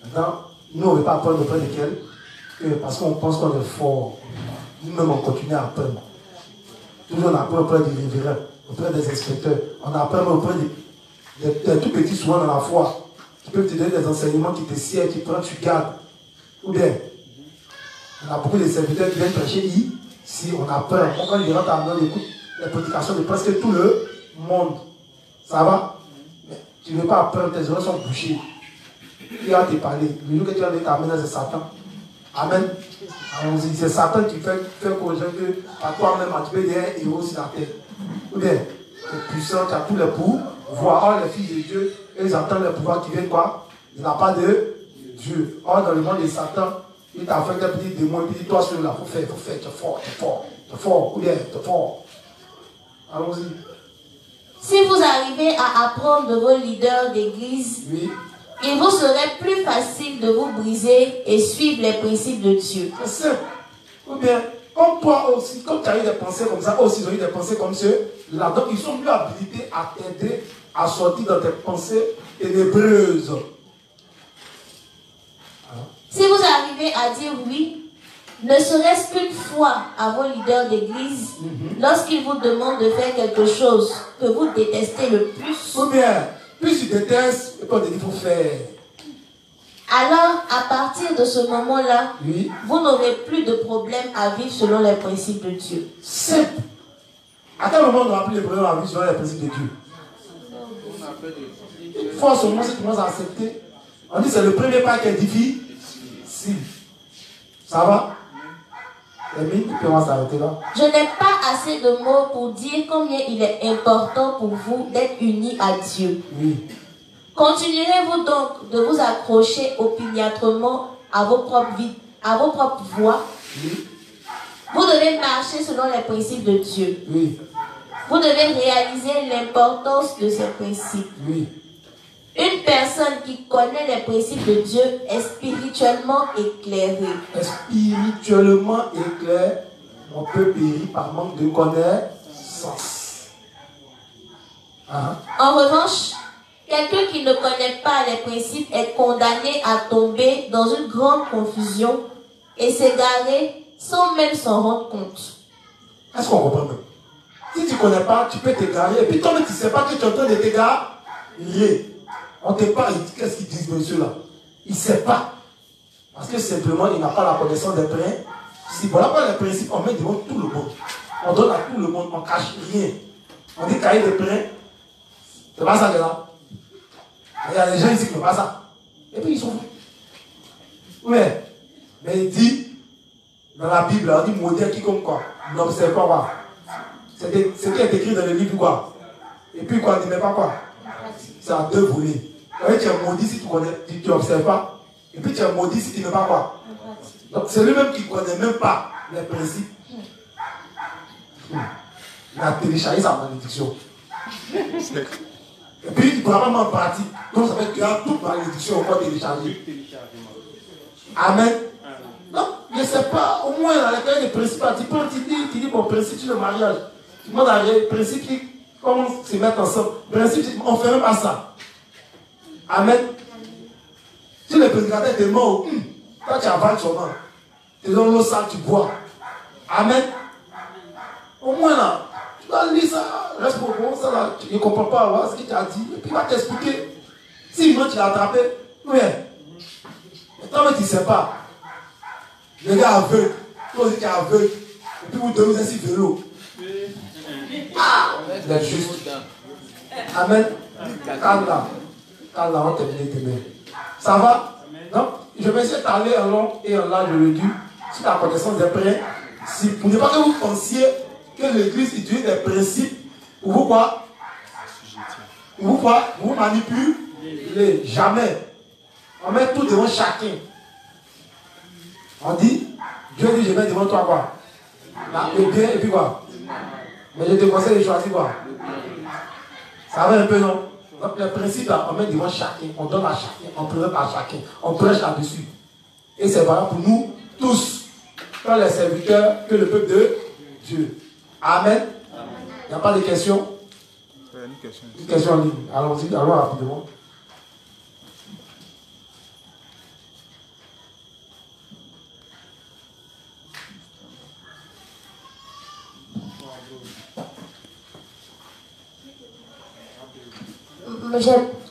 Maintenant, nous, on ne veut pas apprendre auprès de quelqu'un parce qu'on pense qu'on est fort. Nous-mêmes, on continue à apprendre. Toujours, on apprend auprès des révérends, auprès des inspecteurs. On apprend auprès des tout petits, souvent dans la foi, qui peuvent te donner des enseignements qui te siègent, qui prennent, tu gardes. Ou bien, on a beaucoup de serviteurs qui viennent prêcher ici, on apprend. Quand ils rentrent à l'heure, ils écoutent les prédications de presque tout le monde. Ça va? Mais tu ne veux pas apprendre, tes oreilles sont bouchées. Il va te parler. Le jour que tu vas t'amener, c'est Satan. Amen. Allons-y. C'est Satan qui fait qu'aux gens que à toi-même, tu peux devenir un héros sur la terre. Ou bien, tu es puissant, tu as tous les pouvoirs. Or, les fils de Dieu, ils attendent les pouvoirs qui viennent quoi? Il n'a pas de Dieu. Or, dans le monde de Satan, il t'a fait un petit démon, il dit, toi, celui-là, il faut faire, tu es fort, tu es fort, tu es fort, ou bien, tu es fort. Allons-y. Si vous arrivez à apprendre de vos leaders d'église, Oui. il vous serait plus facile de vous briser et suivre les principes de Dieu. C'est simple. Ou bien, comme toi aussi, comme tu as eu des pensées comme ça, aussi ils ont eu des pensées comme ceux-là. Donc, ils sont mieux habilités à t'aider à sortir dans tes pensées ténébreuses. Si vous arrivez à dire oui, ne serait-ce qu'une fois à vos leaders d'église, lorsqu'ils vous demandent de faire quelque chose que vous détestez le plus, Ou bien, plus tu détestes, et puis on te dit qu'il faut faire. alors à partir de ce moment-là, Oui. vous n'aurez plus de problème à vivre selon les principes de Dieu. Simple. À quel moment on n'aura plus de problème à vivre selon les principes de Dieu? Force au moins si tu commences à accepter. On dit que c'est le premier pas qui est difficile. Ça va? Amen, tu peux s'arrêter là. Je n'ai pas assez de mots pour dire combien il est important pour vous d'être unis à Dieu. Oui. Continuerez-vous donc de vous accrocher opiniâtrement à vos propres voies? Oui. Vous devez marcher selon les principes de Dieu. Oui. Vous devez réaliser l'importance de ces principes. Oui. Une personne qui connaît les principes de Dieu est spirituellement éclairée. Spirituellement éclairé, on peut périr par manque de connaissance. En revanche, quelqu'un qui ne connaît pas les principes est condamné à tomber dans une grande confusion et s'égarer sans même s'en rendre compte. Est-ce qu'on comprend même? Si tu ne connais pas, tu peux t'égarer. Et puis toi-même, tu ne sais pas que tu es en train de t'égarer. On te parle, qu'est-ce qu'ils disent, monsieur-là? Il ne sait pas. Parce que simplement, il n'a pas la connaissance des principes. Voilà pas les principes, on met devant tout le monde. On donne à tout le monde, on ne cache rien. On dit cahier de principes. C'est pas ça, là. Il y a des gens ici qui ne font pas ça. Et puis ils sont fous. Oui. Mais il dit, dans la Bible, on dit maudire quiconque quoi. N'observe pas quoi. C'est ce qui est écrit dans le livre quoi. Et puis quoi, on ne dit mais pas quoi. C'est à deux volets. Tu es maudit si tu connais, tu n'observes pas. Et puis tu es maudit si tu ne pas quoi. Donc c'est lui-même qui ne connaît même pas les principes. Il a téléchargé sa malédiction. Et puis il ne pourra pas mettre en pratique. Donc ça fait qu'il y a toute malédiction encore téléchargée. Amen. Donc je ne sais pas, au moins dans les principes, tu dis bon, principe sur le mariage. Tu demandes à les principes qui comment se mettre ensemble. Principe, on ne fait même pas ça. Amen. Si le prédicateur te mort, toi tu avales seulement. Tu donnes l'eau sale, tu bois. Amen. Au moins là, tu dois lire ça, reste pour moi, ça là, tu ne comprends pas ce qu'il t'a dit, et puis il va t'expliquer. Si moi tu l'as attrapé, oui. Mais toi, tu ne sais pas. Les gars aveugles, toi aussi tu es aveugle, et puis vous donnez ainsi vélo. Ah, vous êtes juste. Amen. Calme là, on termine demain. Ça va? Donc, je vais essayer d'aller en long et en large le dû sur la connaissance des principes. Pour ne pas que vous pensiez que l'église utilise des principes pour vous quoi? Pour vous manipuler. Jamais. On met tout devant chacun. On dit, Dieu dit, je mets devant toi quoi? Le bien et puis quoi? Mais je te conseille de choisir quoi? Ça va un peu, non? Donc le principe, là, on met devant chacun, on donne à chacun, on présente à chacun, on prêche là-dessus. Et c'est valable pour nous tous, tant les serviteurs que le peuple de Dieu. Amen. Il n'y a pas de questions? Une question en ligne. Allons-y, allons rapidement.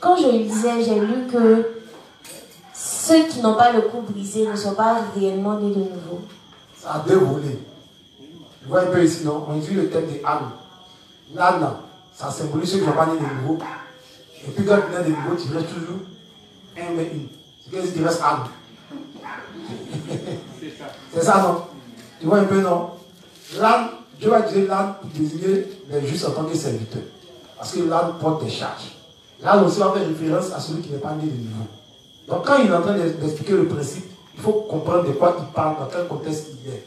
Quand je lisais, j'ai lu que ceux qui n'ont pas le cou brisé ne sont pas réellement nés de nouveau. Ça a deux volets. Tu vois un peu ici, non? On utilise le thème des ânes. L'âne, ça symbolise ceux qui n'ont pas né de nouveau. Et puis quand tu nais de nouveau, tu restes toujours un mais une. C'est qu'est-ce qui reste âne. C'est ça, non? Tu vois un peu, non? L'âne, Dieu va utiliser l'âne pour désigner les justes en tant que serviteurs. Parce que l'âne porte des charges. L'âne aussi va faire référence à celui qui n'est pas né de nouveau. Donc quand il est en train d'expliquer le principe, il faut comprendre de quoi il parle, dans quel contexte il est.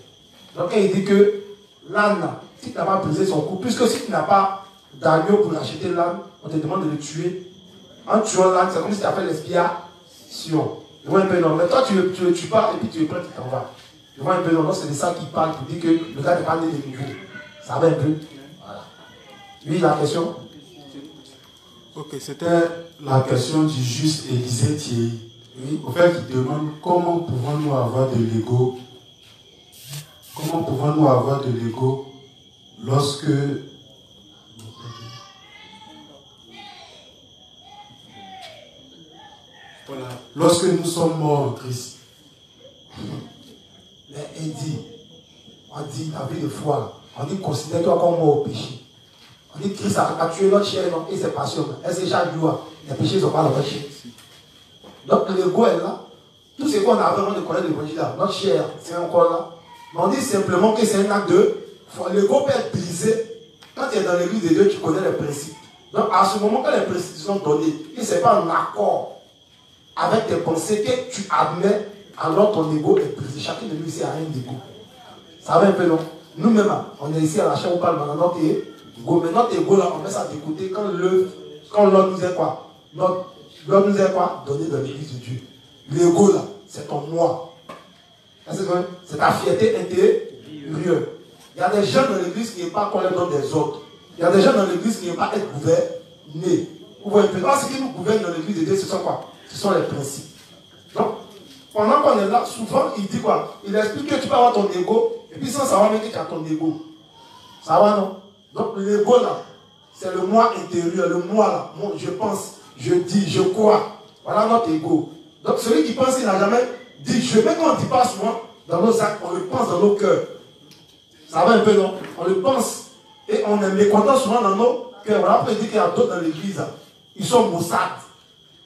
Donc quand il dit que l'âne, si tu n'as pas brisé son cou, puisque si tu n'as pas d'agneau pour acheter l'âne, on te demande de le tuer. En tuant l'âne, c'est comme si tu as fait l'expiation. Tu vois un peu non, mais toi tu ne le tues pas et puis tu es prêt, tu t'en vas. Tu vois un peu non, c'est de ça qu'il parle pour dire que le gars n'est pas né de nouveau. Ça va un peu. Voilà. Oui, la question? Ok, c'était la question du juste Élisée Thierry. Oui. Au fait, il demande comment pouvons-nous avoir de l'ego? Comment pouvons-nous avoir de l'ego lorsque voilà, lorsque nous sommes morts en Christ? Mais il dit, on dit la vie de foi, on dit considère-toi comme mort au péché. On dit Christ a tué notre chair et ses passions. Et c'est chaque jour, les péchés ne sont pas dans notre chair. Donc l'ego est là. Tout ce qu'on a vraiment de connaître l'évangile là, notre chair, c'est encore là. Mais on dit simplement que c'est un acte de foi. L'ego peut être brisé. Quand tu es dans l'église de Dieu, tu connais les principes. Donc à ce moment, quand les principes sont donnés, et ce n'est pas en accord avec tes pensées que tu admets, alors ton ego est brisé. Chacun de nous ici a un ego. Ça va un peu non? Nous-mêmes, on est ici à la chair, on parle maintenant de notre ego. Mais notre ego là, on met ça de côté quand l'autre nous est quoi? L'autre nous est quoi? Donné dans l'église de Dieu. L'ego là, c'est ton moi. C'est ta fierté intérieure. Il y a des gens dans l'église qui n'aiment pas qu'on les donne des autres. Il y a des gens dans l'église qui n'aiment pas être gouvernés. Vous voyez, ce qui nous gouverne dans l'église de Dieu, ce sont quoi? Ce sont les principes. Donc, pendant qu'on est là, souvent, il dit quoi? Il explique que tu peux avoir ton ego, et puis sans savoir même que tu as ton ego. Ça va, non? Donc, l'ego là, c'est le moi intérieur, le moi là. Moi, je pense, je dis, je crois. Voilà notre ego. Donc, celui qui pense, il n'a jamais dit, même quand on ne dit pas souvent, dans nos actes, on le pense dans nos cœurs. Ça va un peu, non? On le pense. Et on est mécontent souvent dans nos cœurs. Voilà, après, il dit qu'il y a d'autres dans l'église. Ils sont maussades.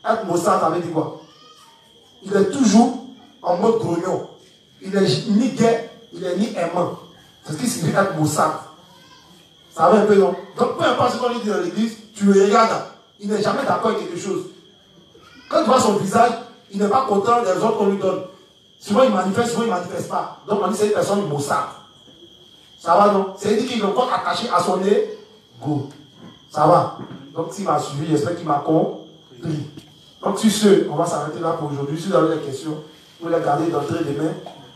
Être maussade, ça veut dire quoi? Il est toujours en mode grognon. Il n'est ni gai, il n'est ni aimant. C'est ce qui signifie être maussade. Ça va un peu, non? Donc, peu importe ce qu'on lui dit dans l'église, tu le regardes. Il n'est jamais d'accord avec quelque chose. Quand tu vois son visage, il n'est pas content des autres qu'on lui donne. Souvent il manifeste, souvent il ne manifeste pas. Donc on dit c'est une personne maussade. Ça va donc? C'est-à-dire qu'il est encore attaché à son ego. Ça va? Donc s'il m'a suivi, j'espère qu'il m'a compris. Donc sur ce, on va s'arrêter là pour aujourd'hui. Si vous avez des questions, vous les gardez d'entrée des mains.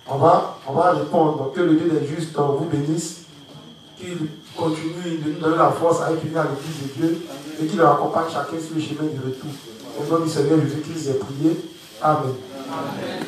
On va répondre. Donc que le Dieu des justes vous bénisse. Qu'il continue de nous donner la force à être unis à l'église de Dieu et qu'il leur accompagne chacun sur le chemin du retour. Au nom du Seigneur Jésus-Christ, j'ai prié. Amen. Amen.